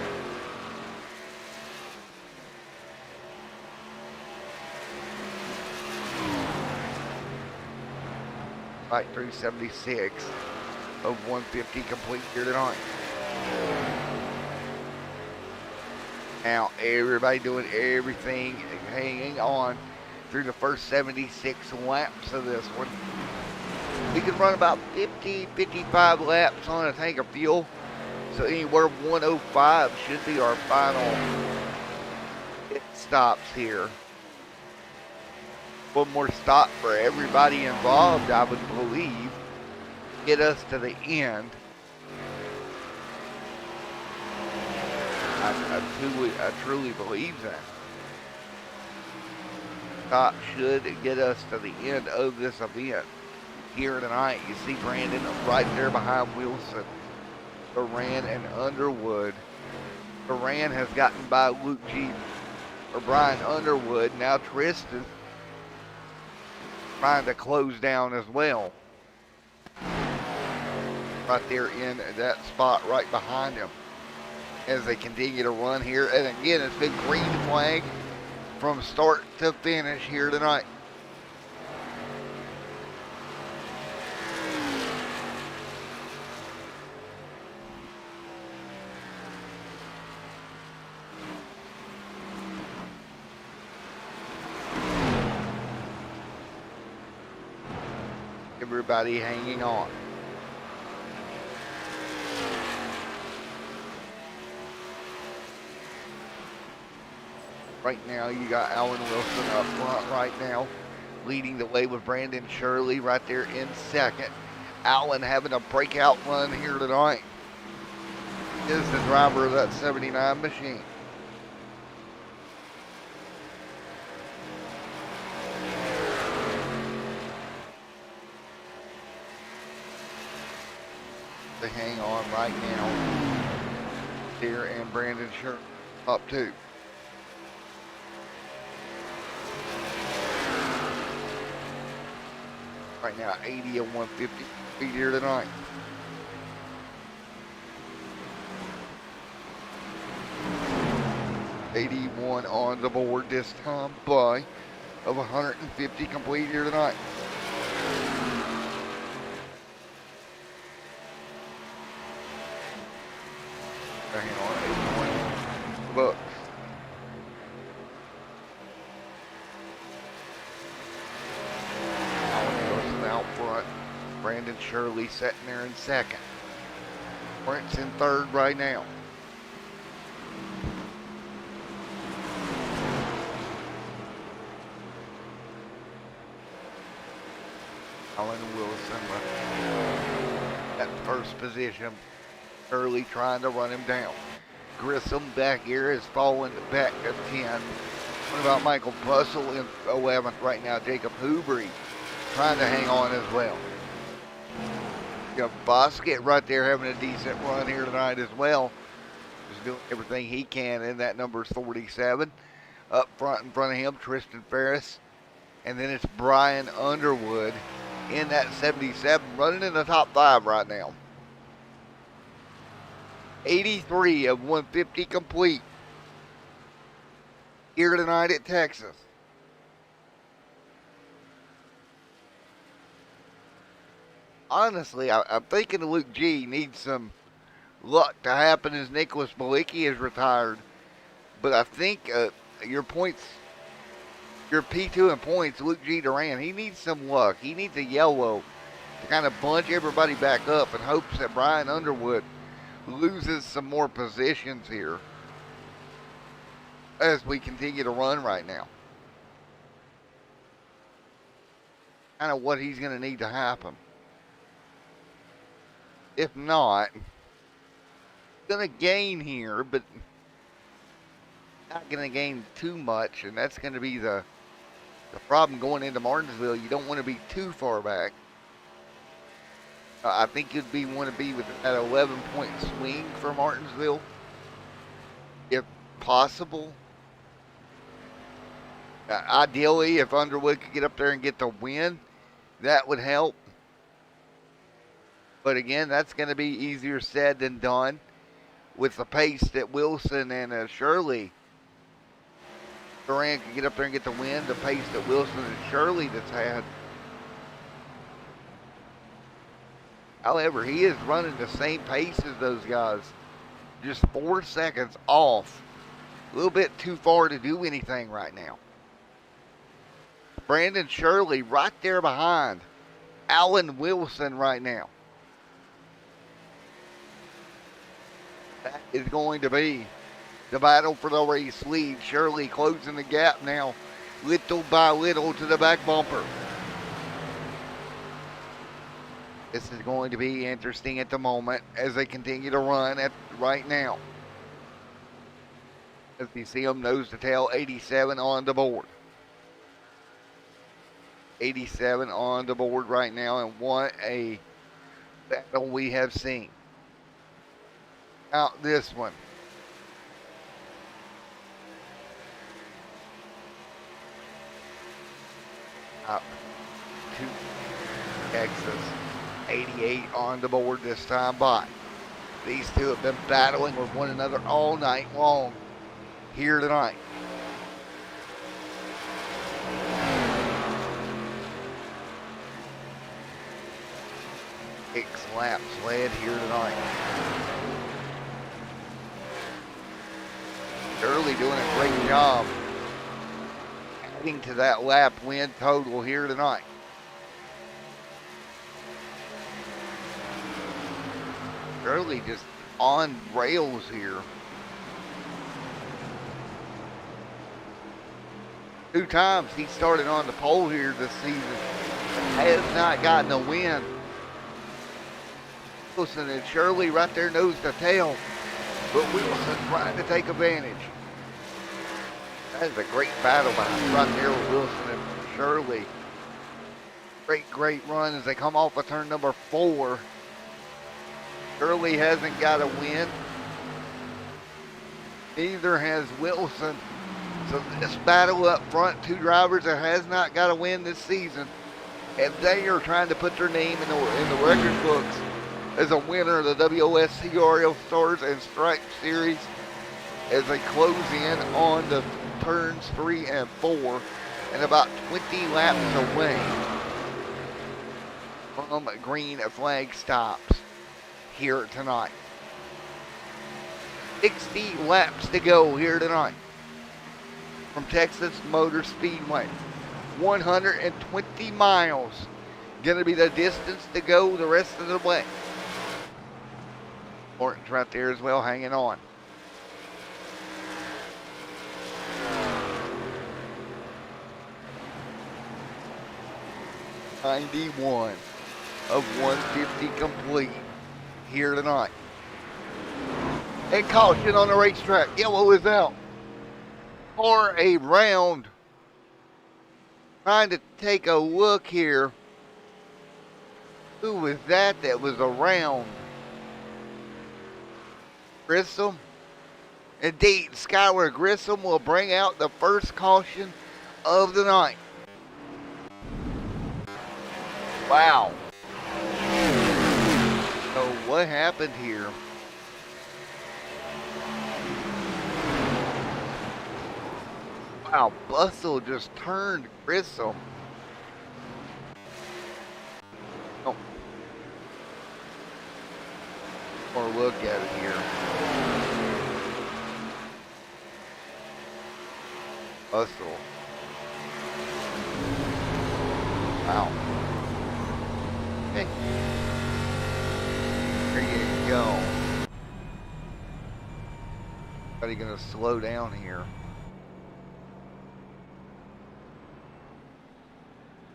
Fight through 76 of 150 complete here tonight. Now everybody doing everything, hanging on through the first 76 laps of this one. We can run about 50, 55 laps on a tank of fuel. So anywhere 105 should be our final pit stops here. One more stop for everybody involved, I would believe. Get us to the end. I truly believe that. Stop should get us to the end of this event. Here tonight, you see Brandon right there behind Wilson. Duran and Underwood. Duran has gotten by Luke G. or Brian Underwood. Now Tristan trying to close down as well. Right there in that spot right behind him as they continue to run here. And again, it's been green flag from start to finish here tonight. Everybody hanging on. Right now, you got Alan Wilson up front right now, leading the way with Brandon Shirley right there in second. Alan having a breakout run here tonight. Is the driver of that 79 machine. They hang on right now. Here and Brandon Shirley up two. Right now, 80 and 150 feet here tonight. $81 on the board this time by of 150 complete here tonight. Hang on, 81 bucks. Out front. Brandon Shirley sitting there in second. Brent's in third right now. Alan Wilson at first position. Shirley trying to run him down. Grissom back here is falling back to 10. What about Michael Bussell in 11th right now? Jacob Hoobery trying to hang on as well. You got Bosket right there having a decent run here tonight as well. Just doing everything he can, and that number's 47. Up front in front of him, Tristan Ferris. And then it's Brian Underwood in that 77, running in the top 5 right now. 83 of 150 complete here tonight at Texas. Honestly, I'm thinking Luke G needs some luck to happen as Nicholas Malicki is retired. But I think your points, your P2 in points, Luke G. Duran, he needs some luck. He needs a yellow to kind of bunch everybody back up in hopes that Brian Underwood loses some more positions here as we continue to run right now. kind of what he's going to need to happen. If not, going to gain here, but not going to gain too much, and that's going to be the problem going into Martinsville. You don't want to be too far back. I think you'd want to be with that 11-point swing for Martinsville, if possible. Ideally, if Underwood could get up there and get the win, that would help. But again, that's going to be easier said than done with the pace that Wilson and Shirley Duran could get up there and get the win. The pace that Wilson and Shirley that's had. However, he is running the same pace as those guys, just 4 seconds off. A little bit too far to do anything right now. Brandon Shirley right there behind Alan Wilson right now. That is going to be the battle for the race lead. Shirley closing the gap now, little by little, to the back bumper. This is going to be interesting at the moment as they continue to run right now. As you see them nose to tail, 87 on the board. 87 on the board right now, and what a battle we have seen. Out this one. Up to Texas. 88 on the board this time by. These two have been battling with one another all night long here tonight. Six laps led here tonight. Shirley doing a great job adding to that lap win total here tonight. Shirley just on rails here. 2 times he started on the pole here this season. Has not gotten a win. Wilson and Shirley right there nose to tail. But Wilson trying to take advantage. That is a great battle right there with Wilson and Shirley. Great run as they come off of turn number 4. Shirley hasn't got a win. Neither has Wilson. So this battle up front, 2 drivers that has not got a win this season, and they are trying to put their name in the record books as a winner of the WOSCRL Stars and Stripes Series as they close in on the turns 3 and 4 and about 20 laps away from green flag stops here tonight. 60 laps to go here tonight from Texas Motor Speedway. 120 miles going to be the distance to go the rest of the way. Morton's right there as well, hanging on. .91 of 150 complete here tonight. And caution on the racetrack. Yellow is out for a round. Trying to take a look here. Who was that was around? Grissom. Indeed, Skylar Grissom will bring out the first caution of the night. Wow. So what happened here? Wow, Bustle just turned Grissom. Oh. Or look at it here. Bustle. Wow. Okay. There you go. Are you gonna slow down here?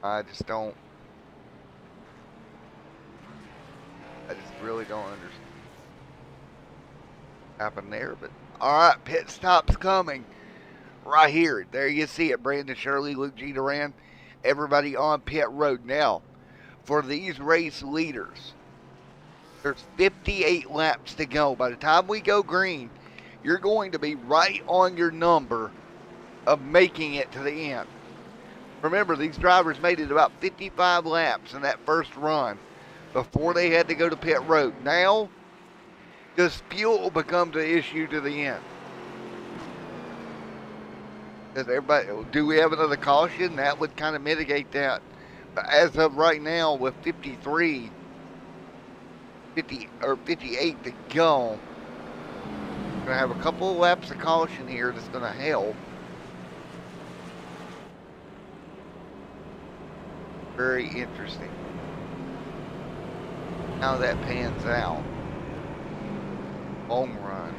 I just don't really don't understand what happened there. But all right, pit stop's coming right here. There you see it. Brandon Shirley, Luke G. Duran, everybody on pit road. Now, for these race leaders, there's 58 laps to go. By the time we go green, you're going to be right on your number of making it to the end. Remember, these drivers made it about 55 laps in that first run before they had to go to pit road. Now, does fuel become the issue to the end? Does everybody, do we have another caution? That would kind of mitigate that. But as of right now, with 53, 50 or 58 to go, we're going to have a couple of laps of caution here that's going to help. Very interesting how that pans out. Long run.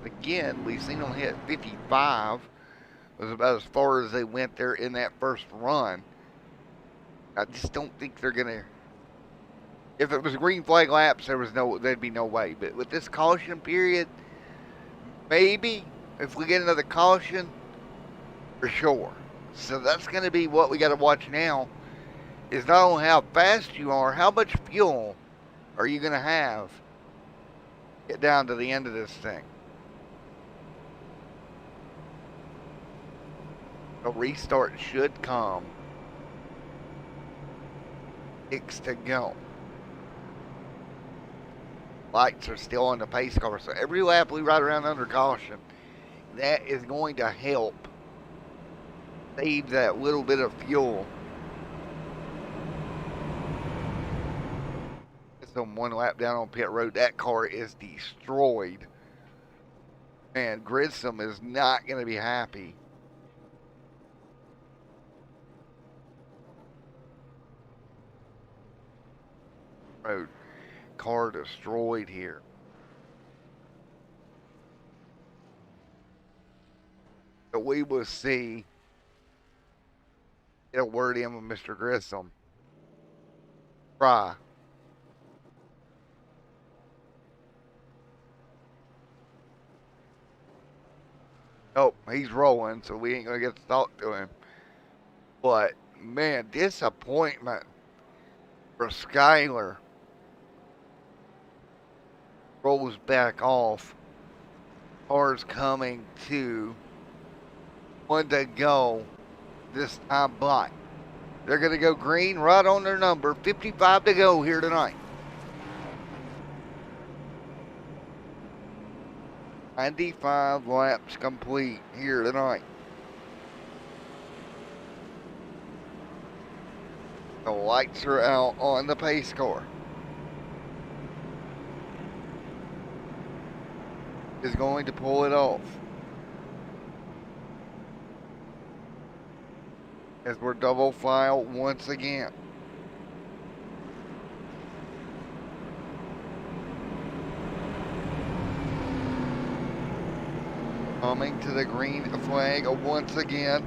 Again, we've seen them hit 55. It was about as far as they went there in that first run. I just don't think they're gonna. If it was green flag laps, there'd be no way. But with this caution period, maybe if we get another caution, for sure. So that's going to be what we got to watch now, is not only how fast you are, how much fuel are you going to have get down to the end of this thing. A restart should come. 6 to go. Lights are still on the pace car, so every lap we ride around under caution, that is going to help save that little bit of fuel. It's on one lap down on pit road. That car is destroyed. Man, Grissom is not going to be happy. Road. Car destroyed here. So we will see. Get a word in with Mr. Grissom. Try. Oh, he's rolling, so we ain't gonna get to talk to him. But man, disappointment for Skyler. Rolls back off. Cars coming to 1 to go. This time black. They're going to go green right on their number. 55 to go here tonight. 95 laps complete here tonight. The lights are out on the pace car. Is going to pull it off. As we're double file once again. Coming to the green flag once again.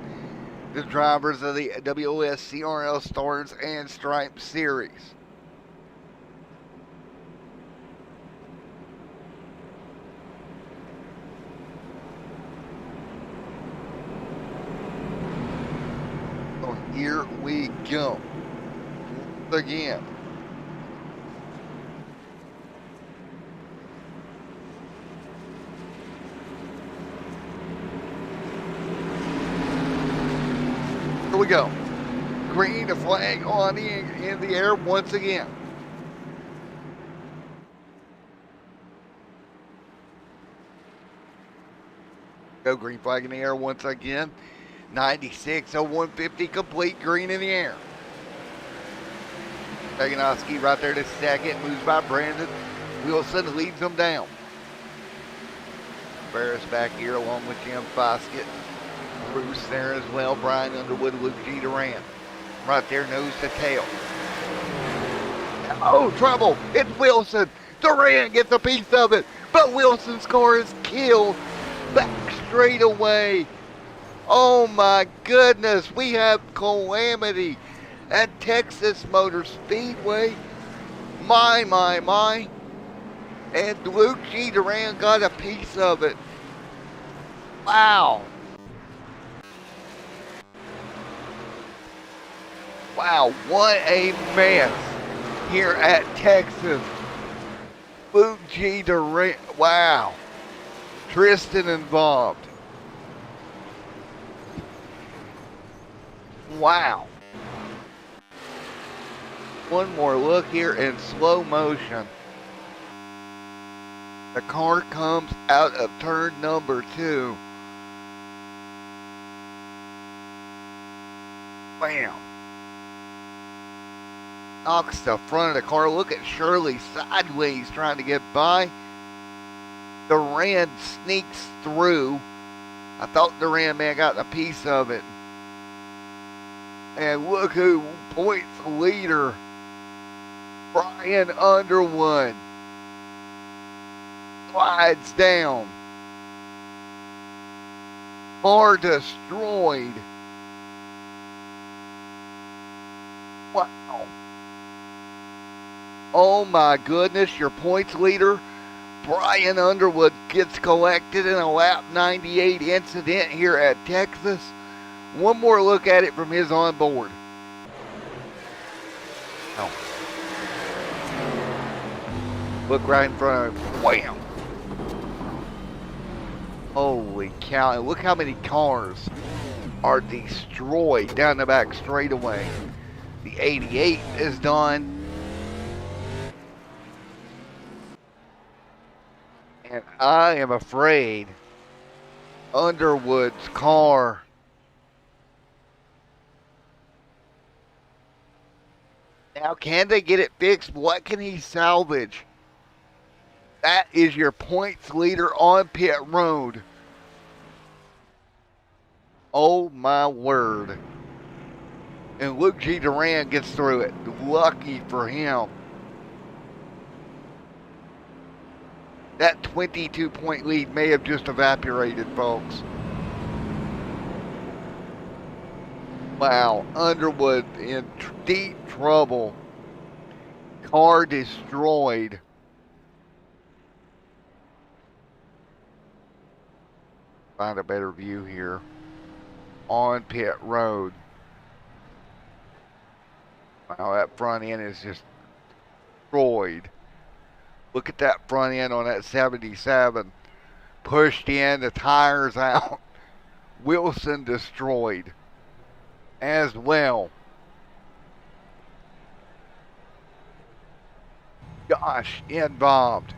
The drivers of the WOSCRL Stars and Stripes Series. Here we go. Once again. Here we go. Green flag on in the air once again. Go green flag in the air once again. 96 of 150 complete, green in the air. Paganowski right there to second, moves by Brandon. Wilson leads them down. Ferris back here along with Jim Foskett. Bruce there as well. Brian Underwood, Luke G. Durant. Right there, nose to tail. Oh, trouble. It's Wilson. Durant gets a piece of it. But Wilson's car is killed. Back straight away. Oh my goodness, we have calamity at Texas Motor Speedway. My. And Luke G. Duran got a piece of it. Wow. Wow, what a mess here at Texas. Luke G. Duran. Wow. Tristan involved. Wow. One more look here in slow motion. The car comes out of turn number 2. Bam. Knocks the front of the car. Look at Shirley sideways trying to get by. Duran sneaks through. I thought Duran may have gotten a piece of it. And look who points leader. Brian Underwood slides down. Car destroyed. Wow. Oh my goodness, your points leader, Brian Underwood, gets collected in a lap 98 incident here at Texas. One more look at it from his onboard. Oh. Look right in front of him. Wham. Holy cow. And look how many cars are destroyed down the back straightaway. The 88 is done. And I am afraid Underwood's car now, can they get it fixed? What can he salvage? That is your points leader on pit road. Oh my word. And Luke G. Duran gets through it. Lucky for him. That 22-point lead may have just evaporated, folks. Wow, Underwood in deep trouble. Car destroyed. Find a better view here. On pit road. Wow, that front end is just destroyed. Look at that front end on that 77. Pushed in, the tires out. Wilson destroyed as well. Josh involved.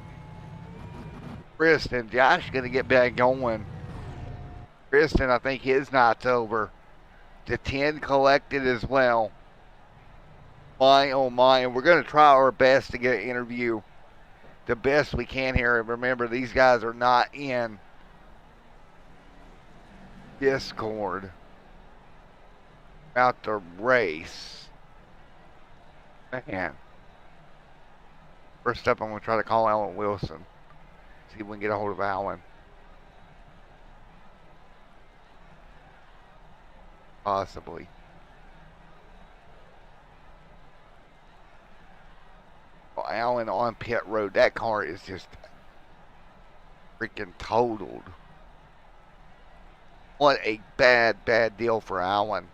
Kristen, Josh going to get back going. Kristen, I think his night's over. The 10 collected as well. My, oh my, and we're going to try our best to get an interview the best we can here. And remember, these guys are not in Discord about the race. Man. First up, I'm going to try to call Alan Wilson. See if we can get a hold of Alan. Possibly. Well, Alan on pit road. That car is just freaking totaled. What a bad deal for Alan.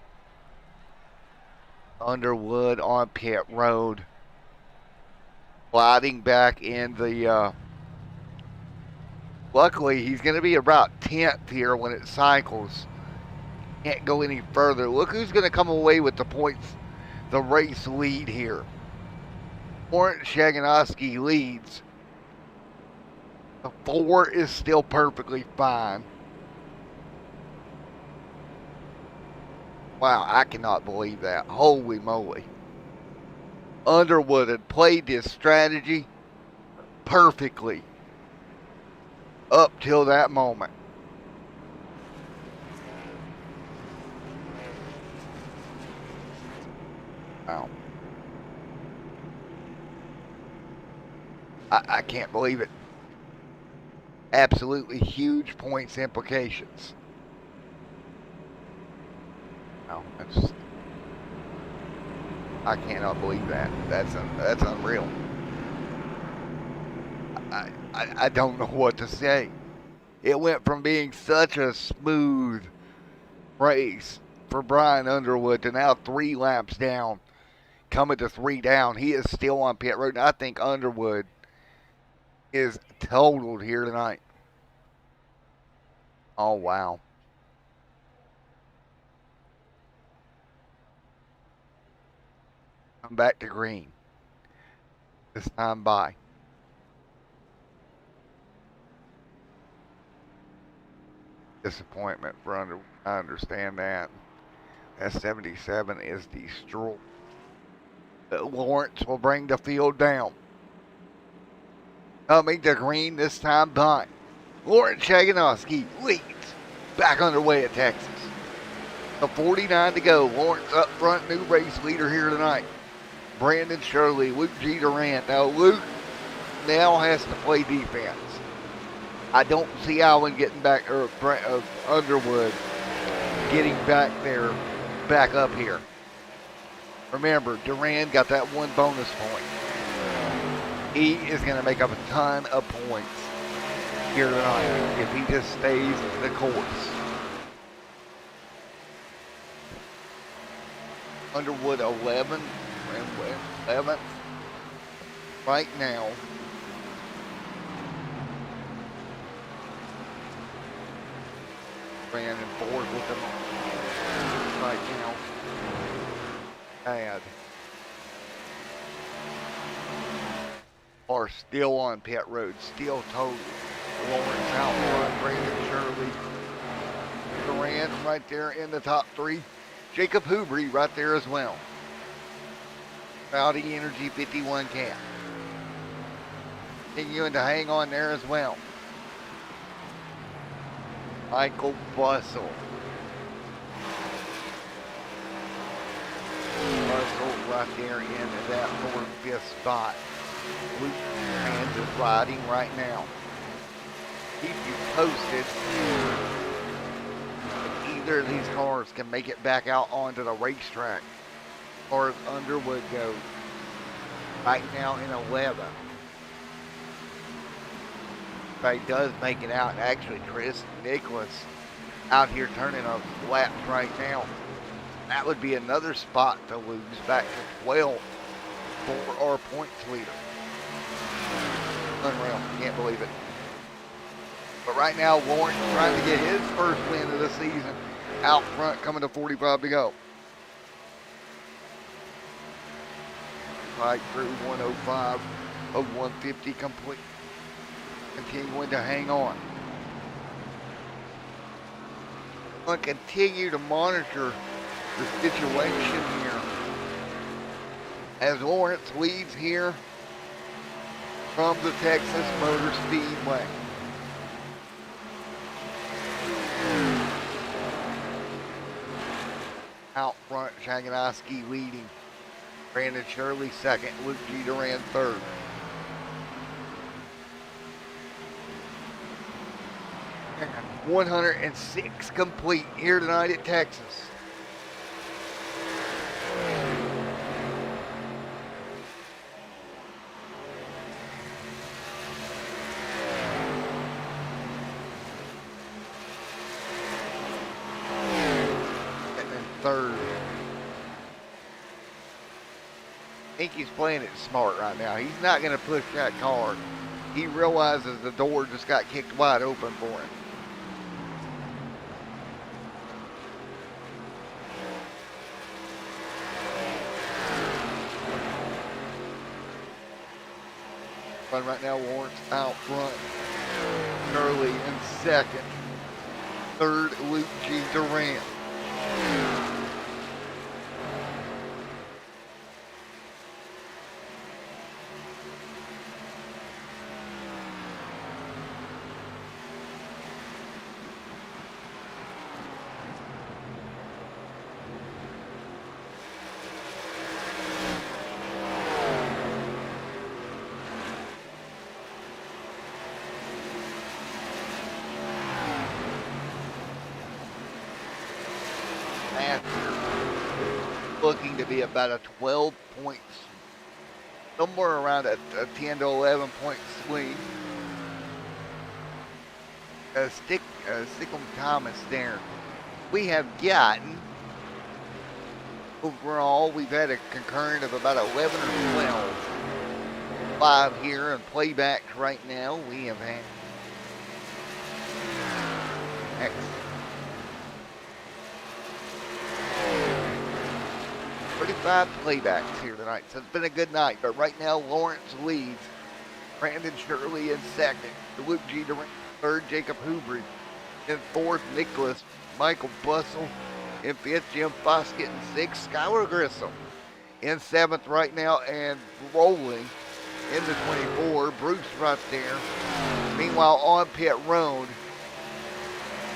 Underwood on pit road. Sliding back in the... luckily, he's going to be about 10th here when it cycles. Can't go any further. Look who's going to come away with the points, the race lead here. Warren Shaganowski leads. The 4 is still perfectly fine. Wow, I cannot believe that. Holy moly. Underwood had played this strategy perfectly up till that moment. Wow. I can't believe it. Absolutely huge points implications. Wow, that's I cannot believe that. That's unreal. I don't know what to say. It went from being such a smooth race for Brian Underwood to now 3 laps down, coming to 3 down. He is still on pit road, and I think Underwood is totaled here tonight. Oh, wow. Come back to green. This time by. Disappointment for Underwood. I understand that. That 77 is destroyed. Lawrence will bring the field down. Coming to green this time by. Lawrence Shaganowski leads. Back underway at Texas. The 49 to go. Lawrence up front, new race leader here tonight. Brandon Shirley, Luke G. Durant. Now Luke now has to play defense. I don't see Allen getting back, or Underwood getting back there, back up here. Remember, Durant got that 1 bonus point. He is going to make up a ton of points here tonight if he just stays the course. Underwood 11th right now. Ran in 4th with him right now. Bad. Are still on pit road, still total. Lawrence out front, Brandon Shirley. Durant right there in the top 3. Jacob Hubry right there as well. Rowdy Energy 51 cap. Continuing to hang on there as well. Michael Bussell. Bussell right there in that 4th, 5th spot. Luke Hands is riding right now. Keep you posted. If either of these cars can make it back out onto the racetrack, as far as Underwood goes, right now in 11th. If he does make it out, and actually Chris Nicholas out here turning a laps right now, that would be another spot to lose back to 12 for our points leader. Unreal, can't believe it. But right now, Lawrence trying to get his first win of the season out front, coming to 45 to go. Right through 105 of 150 complete. Continuing to hang on. I'm going to continue to monitor the situation here as Lawrence leads here from the Texas Motor Speedway. Out front, Shaganowski leading. Brandon Shirley second, Luke G. Durant third. And 106 complete here tonight at Texas. Third. I think he's playing it smart right now. He's not going to push that car. He realizes the door just got kicked wide open for him. But right now, Lawrence out front. Early in second. Third, Luke G. Durant. looking to be about a 12 points, somewhere around a 10 to 11 point swing. Stickum Thomas there. We have gotten, overall, we've had a concurrent of about 11 or 12. 5 here and playback right now. We have had 35 playbacks here tonight, so it's been a good night. But right now, Lawrence leads. Brandon Shirley in second. Luke G. Durant third. Jacob Hubry in fourth. Nicholas Michael Bussell in fifth. Jim Foskett in sixth. Skylar Grissom in seventh right now and rolling in the 24. Bruce right there. Meanwhile, on pit road,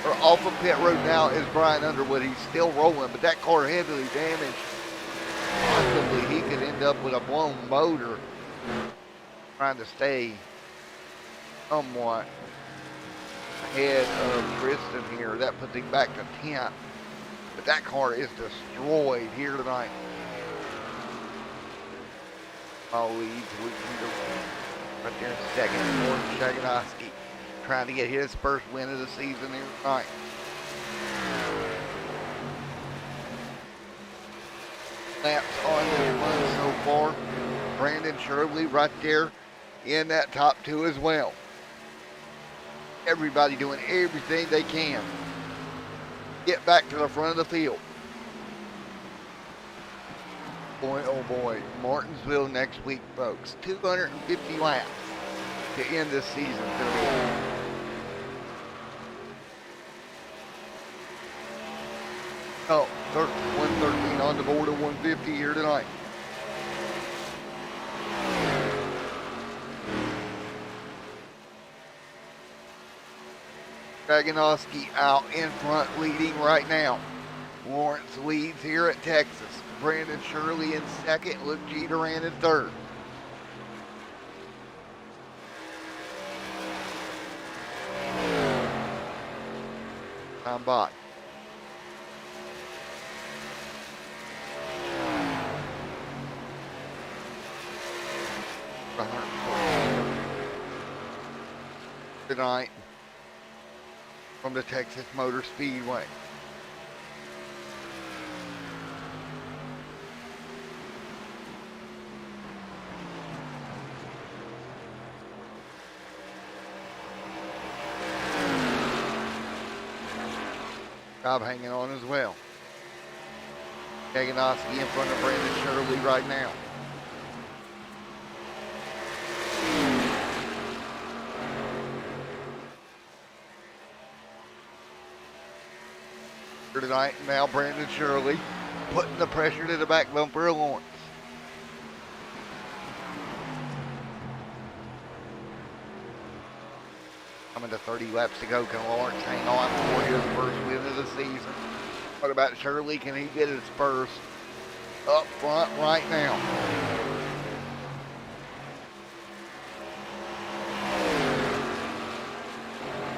or off of pit road now is Brian Underwood. He's still rolling, but that car heavily damaged. Possibly he could end up with a blown motor, trying to stay somewhat ahead of Tristan here. That puts him back to 10th. But that car is destroyed here tonight. All leads right there in second. Gordon Shaganowski trying to get his first win of the season here tonight. Laps on this one so far. Brandon Shirley right there in that top two as well. Everybody doing everything they can. Get back to the front of the field. Boy, oh boy, Martinsville next week, folks. 250 laps to end this season. It's going to be 113 on the board of 150 here tonight. Dragonowski out in front leading right now. Lawrence leads here at Texas. Brandon Shirley in second. Luke G. Durant in third. I'm back. Tonight from the Texas Motor Speedway. Job hanging on as well. Kaganowski in front of Brandon Shirley right now. Tonight, now Brandon Shirley putting the pressure to the back bumper of Lawrence. Coming to 30 laps to go. Can Lawrence hang on for his first win of the season? What about Shirley? Can he get his first up front right now?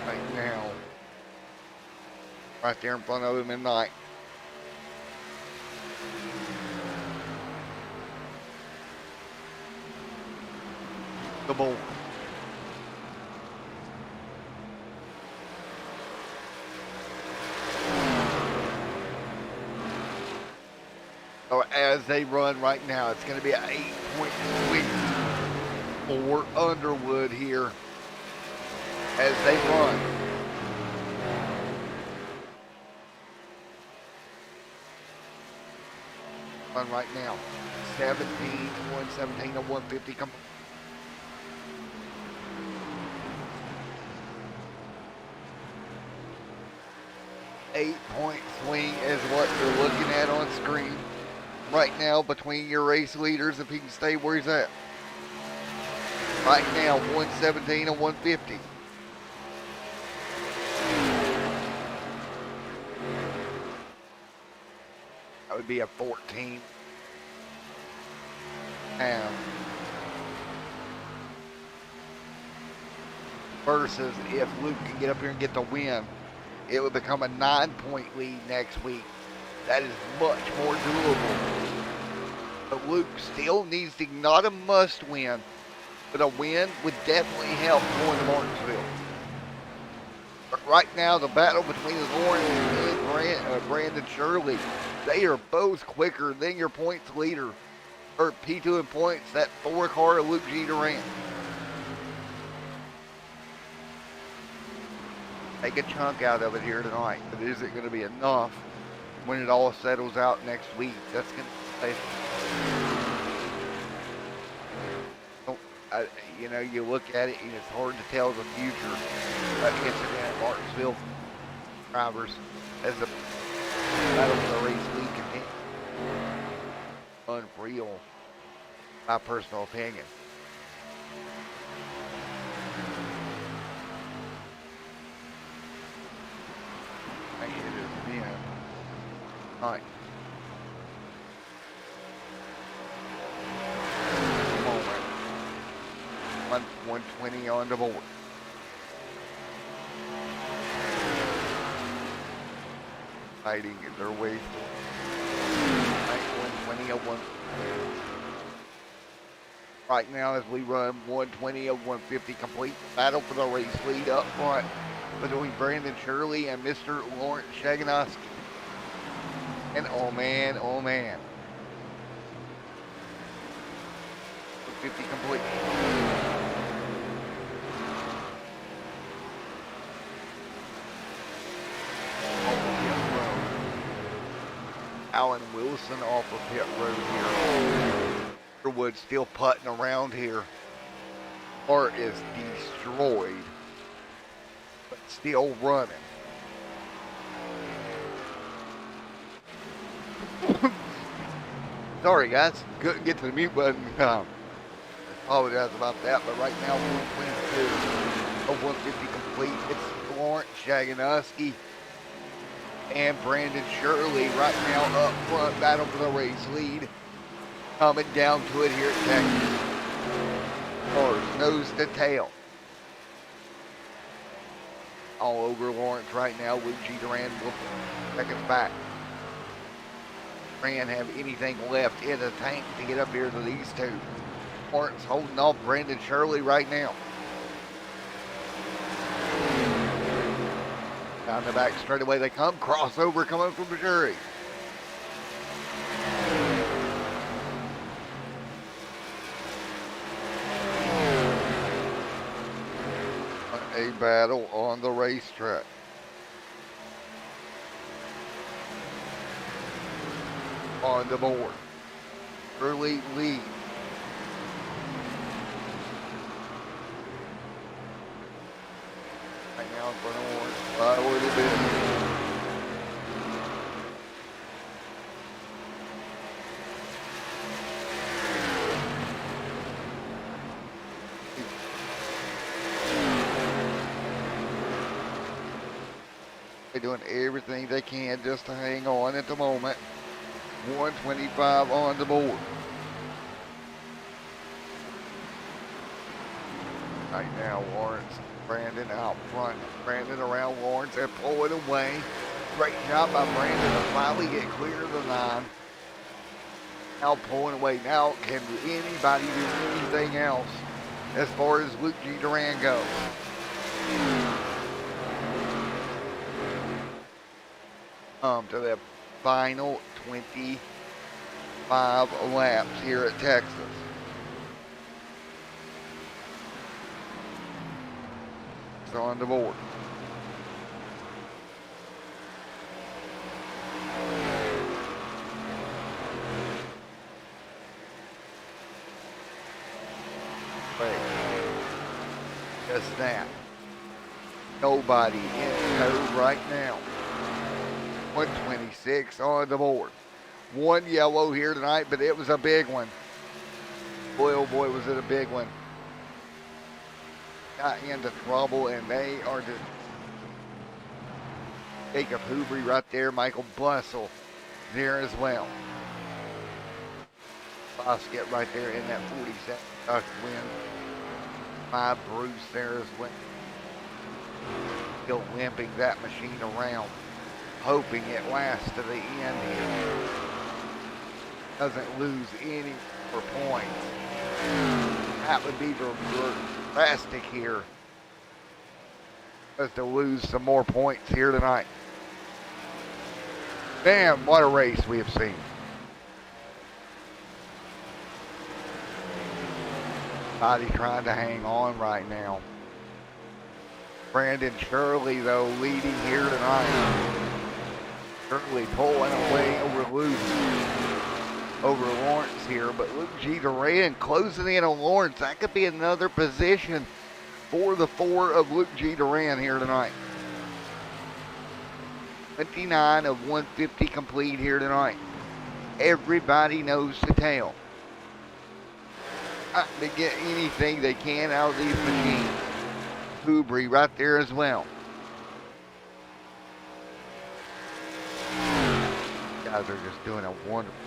Right now. Right there in front of him in ninth. The board. So as they run right now, it's going to be an 8-point swing for Underwood here as they run. Run right now. 117 to 150. Come on. 8-point swing is what you're looking at on screen right now between your race leaders if he can stay where he's at. Right now, 117 and 150. That would be a 14. And versus if Luke can get up here and get the win, it would become a 9-point lead next week That is much more doable. But Luke still needs to, not a must win, but a win would definitely help going to Martinsville. But right now, the battle between Lawrence and Brandon Shirley, they are both quicker than your points leader, or P2 in points, that 4-car Luke G. Durant. Take a chunk out of it here tonight, but is it going to be enough when it all settles out next week? That's going to be you know, you look at it and it's hard to tell the future incident at Martinsville drivers as the battle for the race week continues. Unreal, my personal opinion. I think it is been nice. 120 on the board. Fighting their way through 120 of 1. Right now, as we run 120 of 150 complete, battle for the race lead up front between Brandon Shirley and Mr. Lawrence Shaganoski. And oh man, 50 complete. Alan Wilson off of pit road here. Wood still putting around here. Art is destroyed, but still running. Sorry guys, couldn't get to the mute button. Apologize about that, but right now 122 of 150 complete. It's Lawrence Shaganoski and Brandon Shirley right now up front, battle for the race lead. Coming down to it here at Texas. Cars nose to tail. All over Lawrence right now. Luke G. Duran seconds back. Duran have anything left in the tank to get up here to these two. Lawrence holding off Brandon Shirley right now. Down the back straightaway they come. Crossover coming from Missouri. A battle on the racetrack. On the board. Early lead. Right now in front of Lawrence. By a little bit. They're doing everything they can just to hang on at the moment. 125 on the board. Right now, Lawrence, Brandon out front. Brandon around Lawrence. They're pulling away. Great job by Brandon to finally get clear of the 9. Now pulling away. Now, can anybody do anything else as far as Luke G. Duran goes? To the final 25 laps here at Texas. It's on the board. Wait. Just that. Nobody in tow right now. 126 on the board. One yellow here tonight, but it was a big one. Boy, oh boy, was it a big one. Got into trouble, and they are just Jacob Hoobry right there. Michael Bussell there as well. Bosket right there in that 47 duck win. 5 Bruce there as well. Still limping that machine around. hoping it lasts to the end here. Doesn't lose any more points. That would be drastic here. Just to lose some more points here tonight. Damn, what a race we have seen. Body trying to hang on right now. Brandon Shirley, though, leading here tonight. Shirley pulling away over Lawrence here, but Luke G. Duran closing in on Lawrence. That could be another position for the 4 of Luke G. Duran here tonight. 29 of 150 complete here tonight. Everybody knows the tale. To get anything they can out of these machines. Hoobry right there as well. Guys are just doing a wonderful.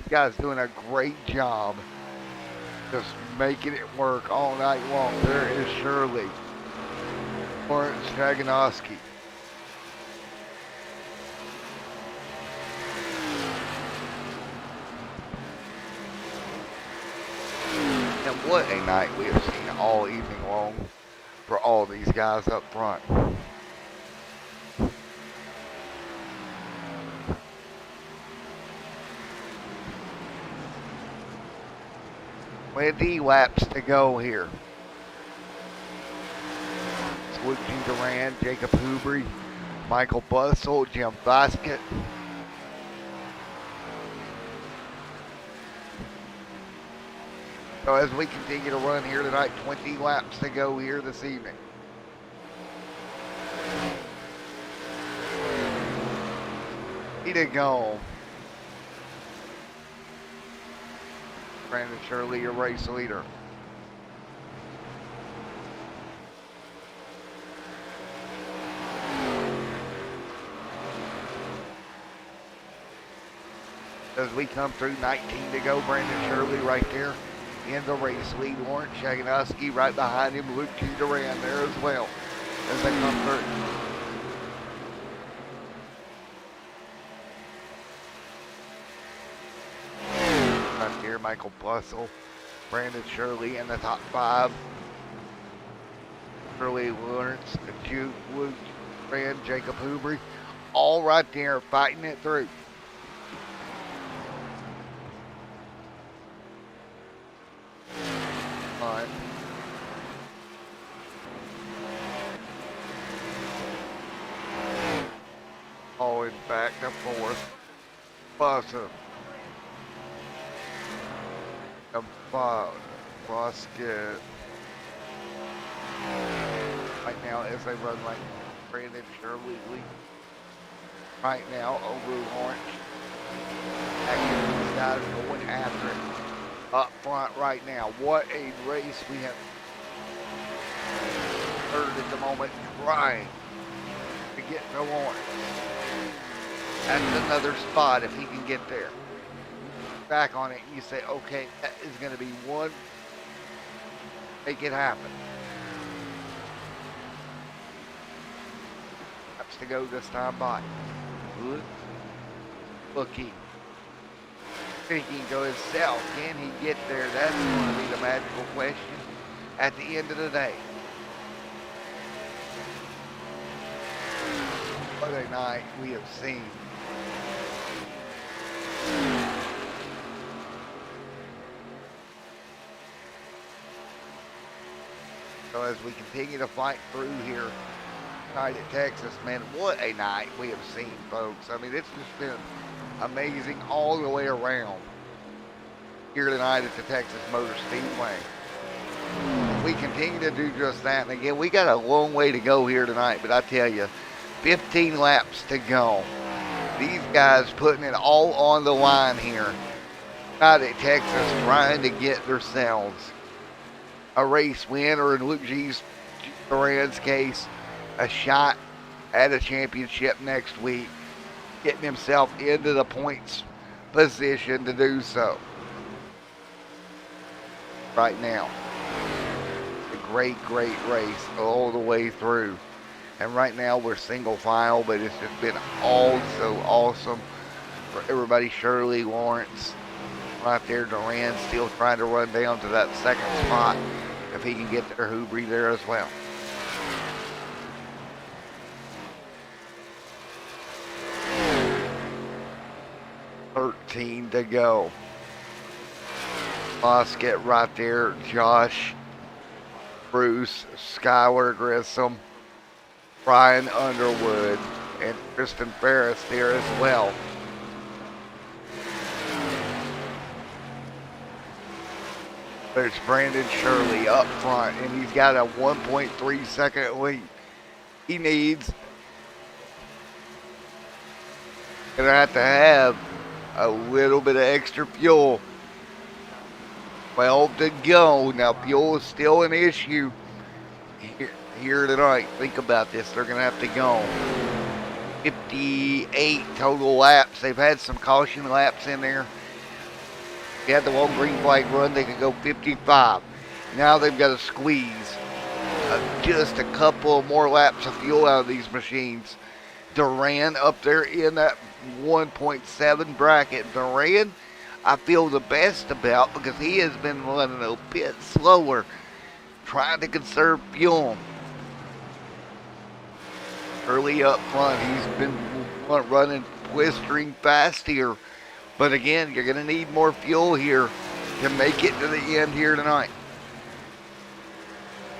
Guys doing a great job. Just making it work all night long. There is Shirley. Lawrence Jaganowski. And what a night we have seen all evening long for all these guys up front. 20 laps to go here. It's Luke G. Duran, Jacob Hoobry, Michael Bussell, Jim Basket. So as we continue to run here tonight, 20 laps to go here this evening. To go. Brandon Shirley, your race leader. As we come through, 19 to go, Brandon Shirley right there in the race lead. Lawrence Jaganowski right behind him. Luke G. Duran there as well as they come through. Here, Michael Bussell, Brandon Shirley in the top 5. Shirley, Lawrence, Luke, Duran, Jacob Hoobry, all right there fighting it through. All right. Always back and forth. Bussell. Basket. Right now, as they run like Brandon Shirley right now over Lawrence. These guys going after it up front right now. What a race we have heard at the moment, trying to get to Lawrence. That's another spot if he can get there. Back on it, you say, okay, that is going to be one. Make it happen. Laps to go this time by. Looking. Thinking to himself, can he get there? That's going to be the magical question at the end of the day. What a night we have seen. So as we continue to fight through here tonight at Texas, man, what a night we have seen, folks. I mean, it's just been amazing all the way around here tonight at the Texas Motor Speedway. We continue to do just that. And again, we got a long way to go here tonight, but I tell you, 15 laps to go. These guys putting it all on the line here out at Texas, trying to get themselves a race win, or in Luke G. Duran's case, a shot at a championship next week getting himself into the points position to do so right now. A great race all the way through. And right now we're single file, but it's just been all so awesome for everybody. Shirley, Lawrence, right there. Duran still trying to run down to that second spot. If he can get there, Hoobrey there as well. $13 to go. Bosket right there. Josh, Bruce, Skylar Grissom, Brian Underwood, and Kristen Ferris there as well. There's Brandon Shirley up front, and he's got a 1.3 second lead. He needs, gonna have to have a little bit of extra fuel. 12 to go. Now fuel is still an issue here tonight. Think about this. They're gonna have to go 58 total laps. They've had some caution laps in there. If you had the long green flag run, they could go 55. Now they've got to squeeze just a couple more laps of fuel out of these machines. Duran up there in that 1.7 bracket. Duran, I feel the best about because he has been running a bit slower, trying to conserve fuel. Early up front, he's been running blistering fast here. But again, you're going to need more fuel here to make it to the end here tonight.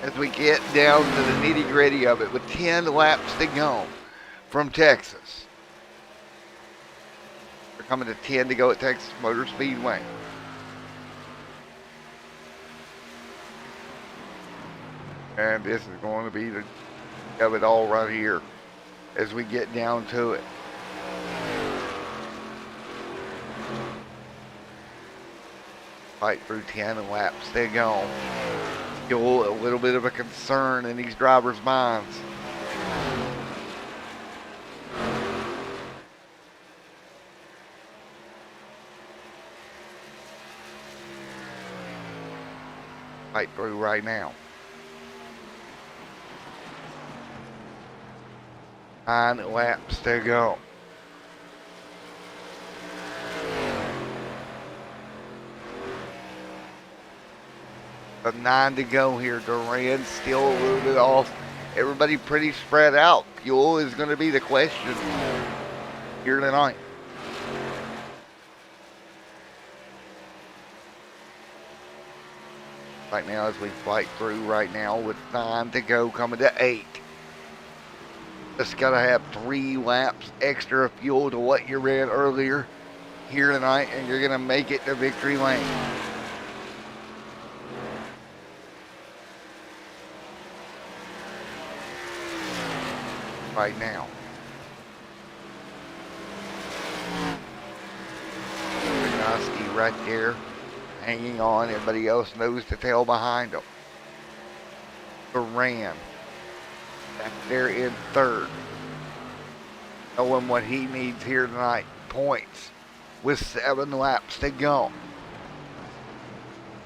As we get down to the nitty gritty of it with 10 laps to go from Texas. We're coming to 10 to go at Texas Motor Speedway. And this is going to be the of it all right here as we get down to it. Fight through 10 laps they go. Still a little bit of a concern in these drivers' minds. Fight through right now. 9 laps to go. But 9 to go here. Duran still a little bit off. Everybody pretty spread out. Fuel is going to be the question here tonight. Right now as we fight through right now with 9 to go, coming to 8. Just got to have 3 laps extra fuel to what you ran earlier here tonight, and you're going to make it to victory lane. Right now. Wisconsin right there, hanging on. Everybody else knows the tail behind them. Duran back there in 3rd. Knowing what he needs here tonight. Points with 7 laps to go.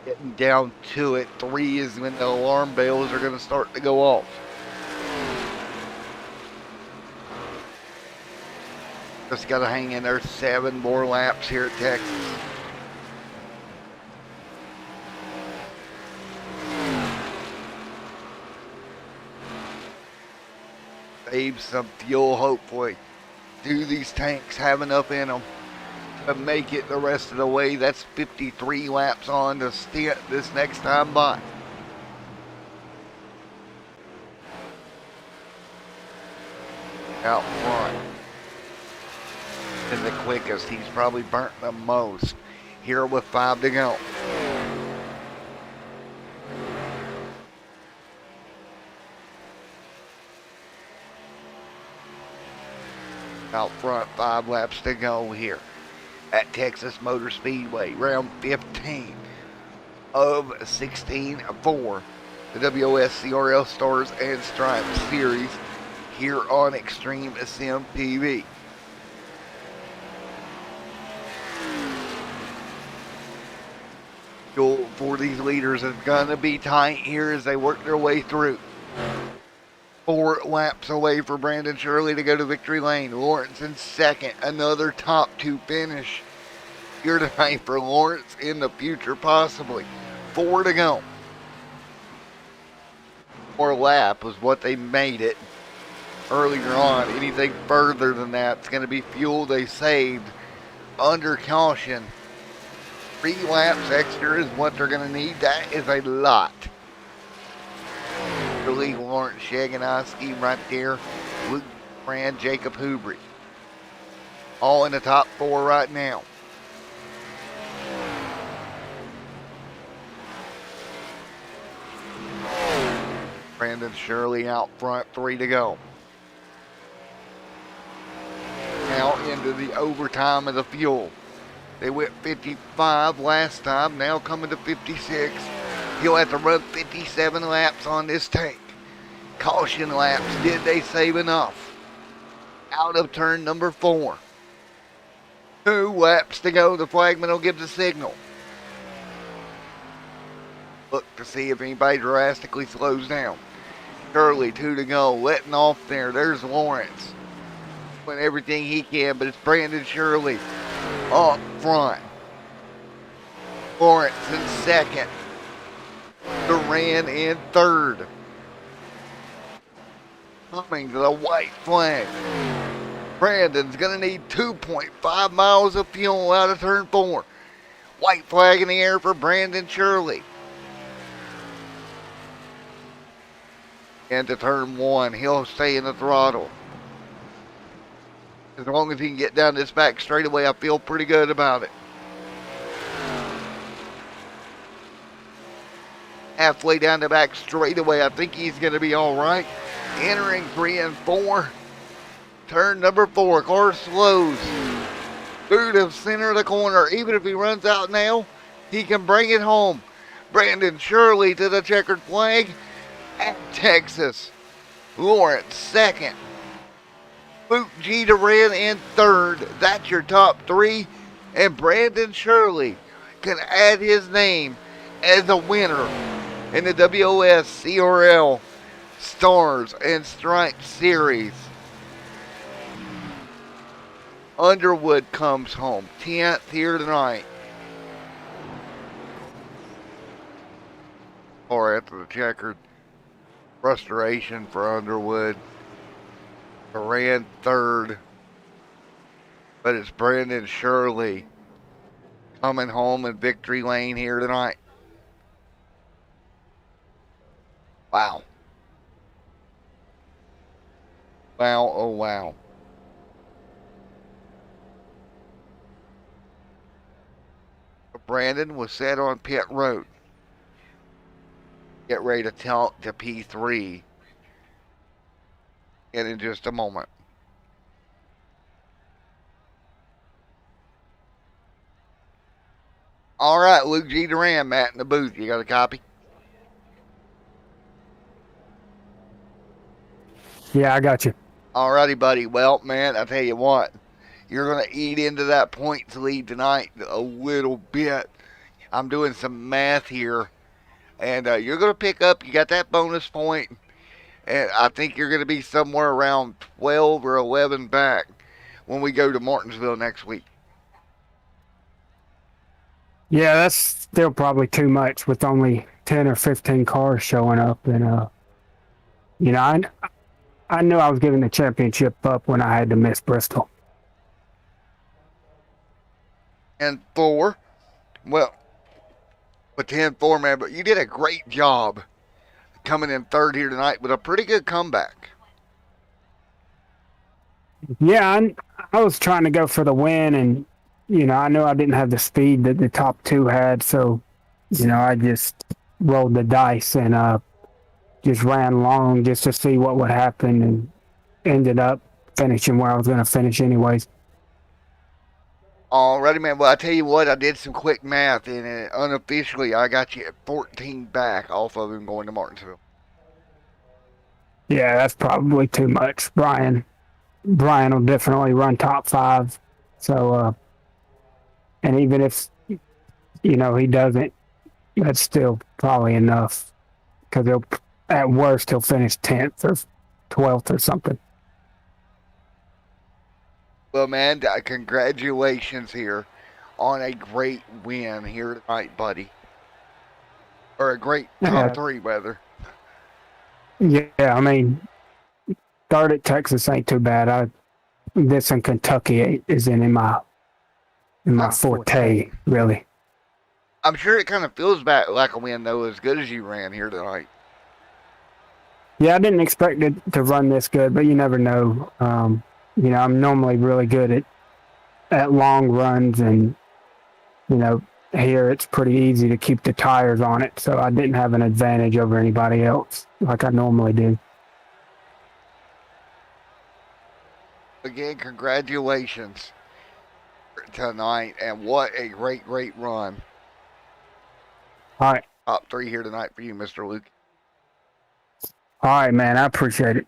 Getting down to it. 3 is when the alarm bells are going to start to go off. Just got to hang in there. 7 more laps here at Texas. Save some fuel, hopefully. Do these tanks have enough in them to make it the rest of the way? That's 53 laps on the stint this next time by. Out front. And the quickest. He's probably burnt the most. Here with 5 to go. Out front, 5 laps to go here at Texas Motor Speedway. Round 15 of 16 for the WOSCRL Stars and Stripes Series here on Extreme Sim TV. for these leaders is going to be tight here as they work their way through. 4 laps away for Brandon Shirley to go to victory lane. Lawrence in second. Another top 2 finish here tonight for Lawrence in the future, possibly. 4 to go. 4 lap was what they made it earlier on. Anything further than that, it's going to be fuel they saved under caution. 3 laps extra is what they're going to need. That is a lot. Really, Lawrence Shaganoski right there. Luke Brand, Jacob Hubry. All in the top 4 right now. Brandon Shirley out front, 3 to go. Now into the overtime of the fuel. They went 55 last time, now coming to 56. He'll have to run 57 laps on this tank. Caution laps, did they save enough? Out of turn number 4. 2 laps to go, the flagman will give the signal. Look to see if anybody drastically slows down. Shirley, 2 to go, letting off there. There's Lawrence. Doing everything he can, but it's Brandon Shirley up front. Lawrence in second. Duran in third. Coming to the white flag. Brandon's going to need 2.5 miles of fuel out of turn 4. White flag in the air for Brandon Shirley. Into turn 1, he'll stay in the throttle. As long as he can get down this back straightaway, I feel pretty good about it. Halfway down the back straightaway, I think he's going to be all right. Entering 3 and 4. Turn number 4, car slows through the center of the corner. Even if he runs out now, he can bring it home. Brandon Shirley to the checkered flag at Texas. Lawrence second. Luke G. Duran in third. That's your top 3. And Brandon Shirley can add his name as a winner in the WOSCRL Stars and Stripes Series. Underwood comes home 10th here tonight. Or after the checkered. Frustration for Underwood. Duran third. But it's Brandon Shirley coming home in victory lane here tonight. Wow. Wow, oh wow. Brandon was set on pit road. Get ready to talk to P3 in just a moment. All right, Luke G. Duran, Matt in the booth. You got a copy? Yeah, I got you. All righty, buddy. Well, man, I tell you what, you're going to eat into that points lead tonight a little bit. I'm doing some math here, and you're going to pick up, you got that bonus point, and I think you're going to be somewhere around 12 or 11 back when we go to Martinsville next week. Yeah, that's still probably too much with only 10 or 15 cars showing up. And, you know, I knew I was giving the championship up when I had to miss Bristol. And 4, well, with 10-4, man, but you did a great job coming in third here tonight with a pretty good comeback. Yeah, I was trying to go for the win, and, you know, I knew I didn't have the speed that the top 2 had, so, you know, I just rolled the dice and just ran long just to see what would happen, and ended up finishing where I was going to finish anyways. Alrighty, man. Well, I tell you what, I did some quick math, and unofficially, I got you at 14 back off of him going to Martinsville. Yeah, that's probably too much. Brian will definitely run top 5. So, and even if, you know, he doesn't, that's still probably enough because at worst he'll finish 10th or 12th or something. Well, man, congratulations here on a great win here tonight, buddy. Or a great top three, rather. Yeah, I mean, third at Texas ain't too bad. This in Kentucky isn't in my forte, really. I'm sure it kind of feels back like a win, though, as good as you ran here tonight. Yeah, I didn't expect it to run this good, but you never know. I'm normally really good at long runs, and here it's pretty easy to keep the tires on it, so I didn't have an advantage over anybody else like I normally do. Again, congratulations tonight, and what a great run. All right. Top three here tonight for you, Mr. Luke. All right, man. I appreciate it.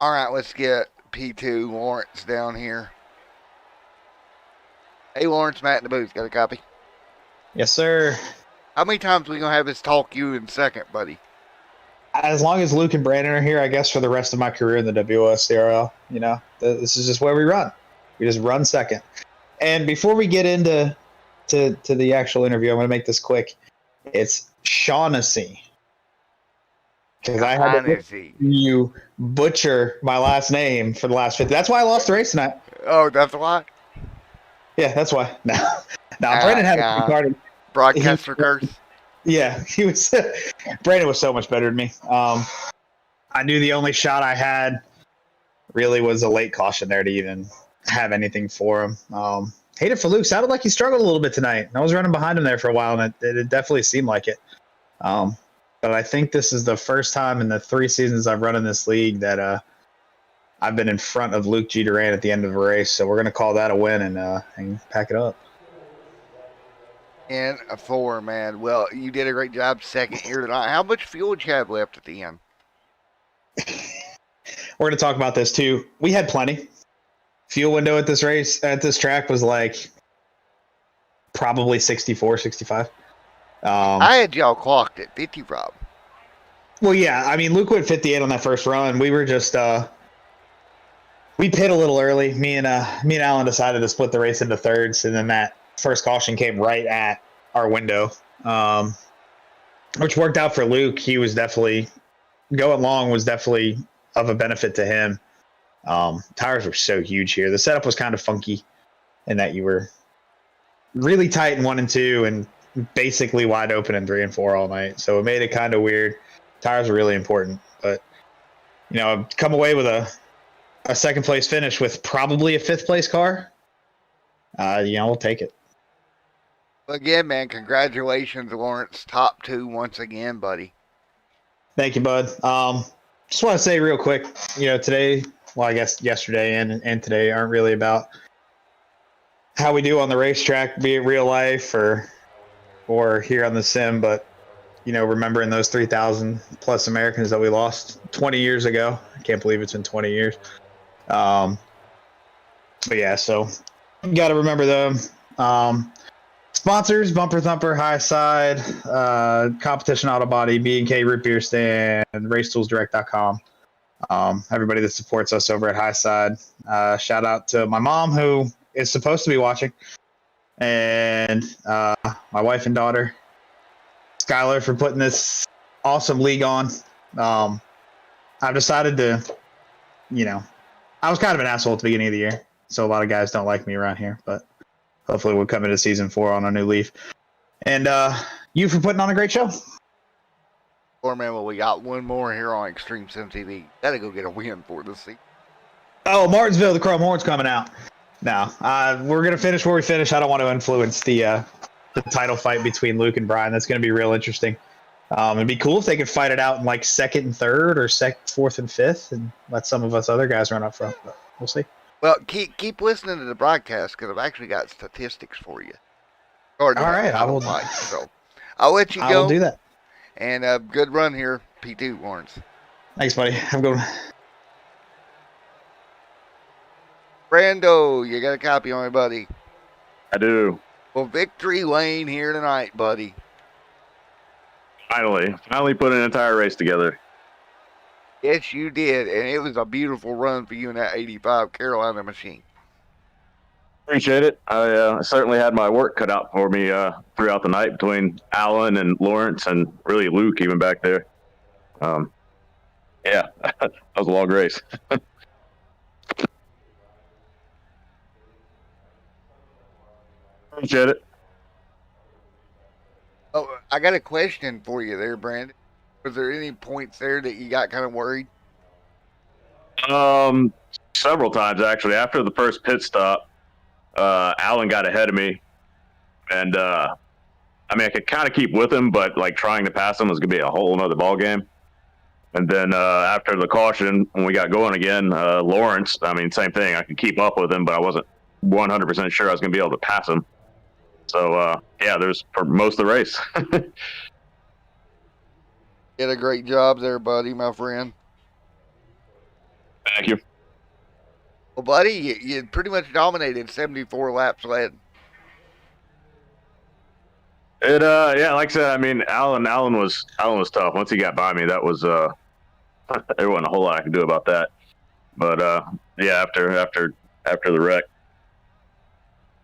All right, let's get P2 Lawrence down here. Hey, Lawrence, Matt in the booth. Got a copy? Yes, sir. How many times are we going to have this talk you in second, buddy? As long as Luke and Brandon are here, I guess for the rest of my career in the WOSCRL, this is just where we run. We just run second. And before we get into the actual interview, I'm going to make this quick. It's Shaughnessy. Because I had to you butcher my last name for the last 50. That's why I lost the race tonight. Oh, that's why? Yeah, that's why. No, Brandon had a card. Broadcaster curse. Yeah, he was. Brandon was so much better than me. I knew the only shot I had really was a late caution there to even have anything for him. Hated for Luke. Sounded like he struggled a little bit tonight. I was running behind him there for a while, and it definitely seemed like it. But I think this is the first time in the 3 seasons I've run in this league that I've been in front of Luke G. Durant at the end of a race. So we're going to call that a win and pack it up. And a 4, man. Well, you did a great job second here tonight. How much fuel did you have left at the end? We're going to talk about this too. We had plenty. Fuel window at this track was like probably 64, 65. I had y'all clocked at 50, Rob. Well, yeah. I mean, Luke went 58 on that first run. We were just we pit a little early. Me and Alan decided to split the race into thirds, and then that first caution came right at our window, which worked out for Luke. He was definitely going long was definitely of a benefit to him. Tires were so huge here. The setup was kind of funky in that you were really tight in 1 and 2 and basically wide open in 3 and 4 all night. So it made it kind of weird. Tires are really important, but come away with a second place finish with probably a 5th place car. We'll take it. Again, man, congratulations, Lawrence. Top 2 once again, buddy. Thank you, bud. Just want to say real quick, today, well, I guess yesterday and today aren't really about how we do on the racetrack, be it real life or here on the sim, but remembering those 3,000 plus Americans that we lost 20 years ago. I can't believe it's been 20 years. But yeah, so you got to remember them. Sponsors: Bumper Thumper, High Side, Competition Auto Body, B&K Root Beer Stand, RaceToolsDirect.com. Everybody that supports us over at High Side. Shout out to my mom, who is supposed to be watching, and my wife and daughter, Skylar, for putting this awesome league on. I've decided to, I was kind of an asshole at the beginning of the year, so a lot of guys don't like me around here, but hopefully we'll come into season 4 on a new leaf. And you for putting on a great show. Or man, well, we got one more here on Extreme Sim TV. Gotta go get a win for this season. Oh, Martinsville, the Chrome Horn's coming out. No, we're gonna finish where we finish. I don't want to influence the title fight between Luke and Brian. That's gonna be real interesting. It'd be cool if they could fight it out in like 2nd and 3rd or 4th and 5th, and let some of us other guys run up front. But we'll see. Well, keep listening to the broadcast because I've actually got statistics for you. All right, I will. So I'll let you go. I will do that. And good run here, P2 Lawrence. Thanks, buddy. Have a good one. Brando, you got a copy on me, buddy? I do. Well, victory lane here tonight, buddy. Finally put an entire race together. Yes, you did, and it was a beautiful run for you in that 85 Carolina machine. Appreciate it. I certainly had my work cut out for me throughout the night between Alan and Lawrence and really Luke even back there. Yeah, that was a long race. Appreciate it. Oh, I got a question for you there, Brandon. Was there any points there that you got kind of worried? Several times actually. After the first pit stop, Alan got ahead of me, and I mean I could kind of keep with him, but like trying to pass him was gonna be a whole another ball game. And then after the caution, when we got going again, Lawrence, I mean same thing. I could keep up with him, but I wasn't 100% sure I was gonna be able to pass him. So yeah, there's for most of the race. Did a great job there, buddy, my friend. Thank you. Well, buddy, you pretty much dominated 74 laps led. It yeah, like I said, I mean Alan was tough. Once he got by me, that was there wasn't a whole lot I could do about that. But yeah, after the wreck,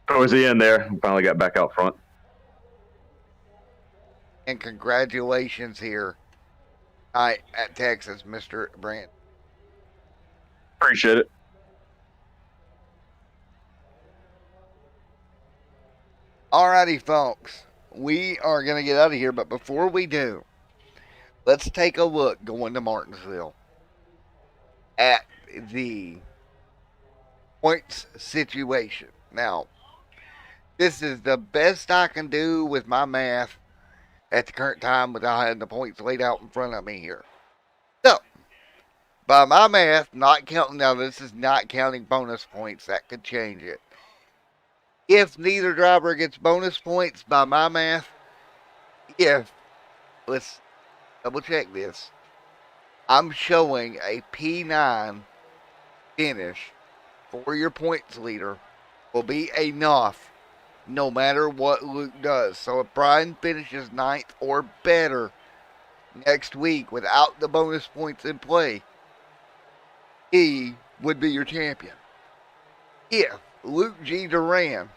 towards the end there, finally got back out front. And congratulations here at Texas, Mr. Brand. Appreciate it. Alrighty, folks. We are going to get out of here, but before we do, let's take a look going to Martinsville at the points situation. Now, this is the best I can do with my math at the current time without having the points laid out in front of me here. So, by my math, not counting, now this is not counting bonus points, that could change it. If neither driver gets bonus points, by my math, let's double check this, I'm showing a P9 finish for your points leader will be enough no matter what Luke does. So if Brian finishes 9th or better next week without the bonus points in play, he would be your champion. If Luke G. Duran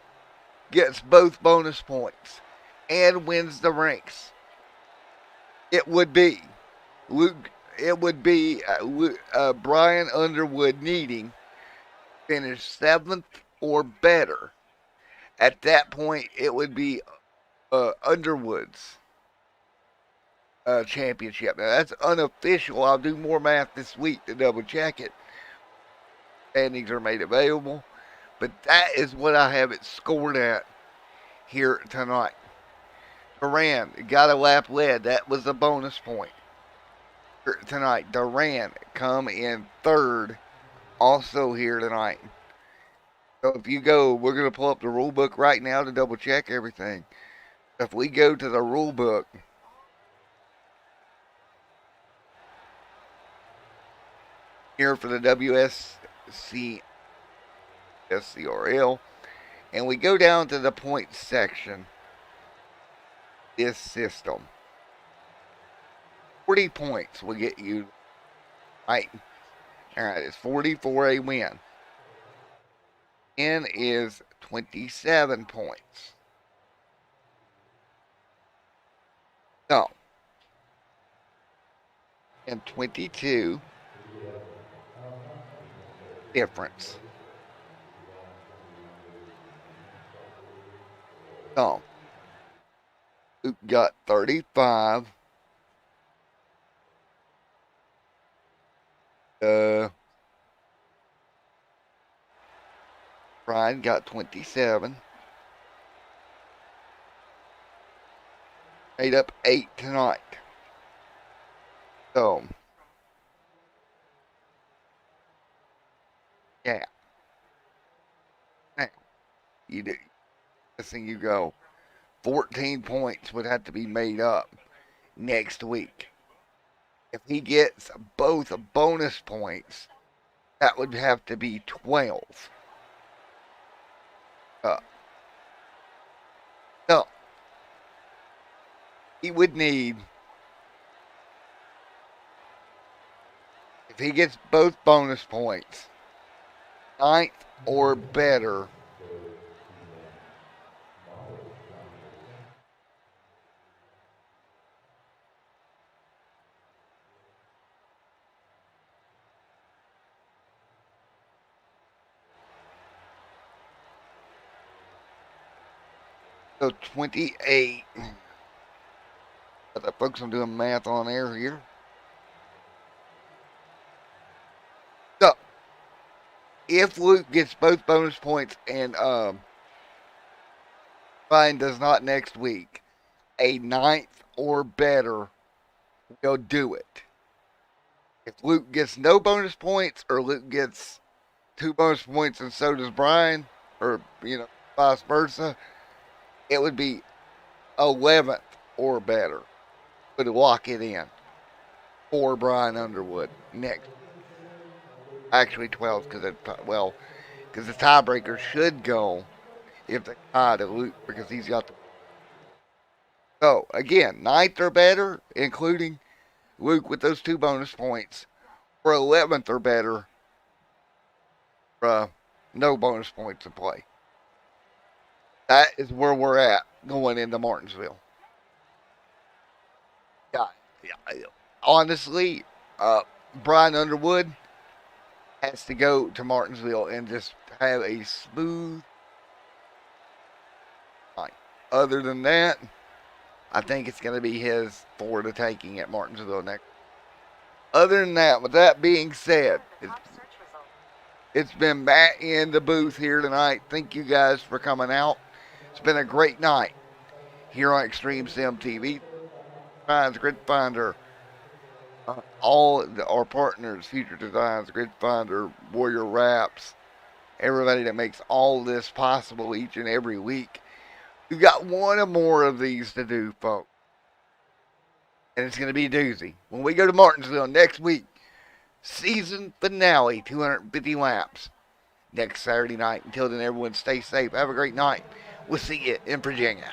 gets both bonus points and wins the ranks, it would be Brian Underwood needing to finish 7th or better. At that point, it would be Underwood's championship. Now, that's unofficial. I'll do more math this week to double check it. Standings are made available. But that is what I have it scored at here tonight. Duran got a lap led. That was a bonus point here tonight. Duran come in 3rd also here tonight. So if you go, we're going to pull up the rule book right now to double check everything. If we go to the rule book, here for the WOSCRL, and we go down to the points section, this system, 40 points will get you, right? Alright, it's 40 for a win. N is 27 points. So, and 22 difference. So, Luke got 35. Brian got 27. Made up 8 tonight. So, yeah. Now, you do. This thing you go. 14 points would have to be made up next week. If he gets both bonus points, that would have to be 12. he would need, if he gets both bonus points, 9th or better. So 28. But folks, I'm doing math on air here. So, if Luke gets both bonus points and Brian does not next week, a 9th or better will do it. If Luke gets no bonus points, or Luke gets 2 bonus points and so does Brian, or vice versa, it would be 11th or better. Would lock it in for Brian Underwood next. Actually 12th, because the tiebreaker should go if they tie to Luke, because he's got the. So again, 9th or better, including Luke with those 2 bonus points, or 11th or better, no bonus points to play. That is where we're at going into Martinsville. Yeah. Honestly, Brian Underwood has to go to Martinsville and just have a smooth night. Other than that, I think it's going to be his for the taking at Martinsville next. Other than that, with that being said, it's been Matt in the booth here tonight. Thank you guys for coming out. It's been a great night here on Extreme Sim TV. Grid Finder, all our partners, Future Designs, Grid Finder, Warrior Wraps, everybody that makes all this possible each and every week. We've got one or more of these to do, folks. And it's going to be a doozy. When we go to Martinsville next week, season finale, 250 laps, next Saturday night. Until then, everyone stay safe. Have a great night. We'll see you in Virginia.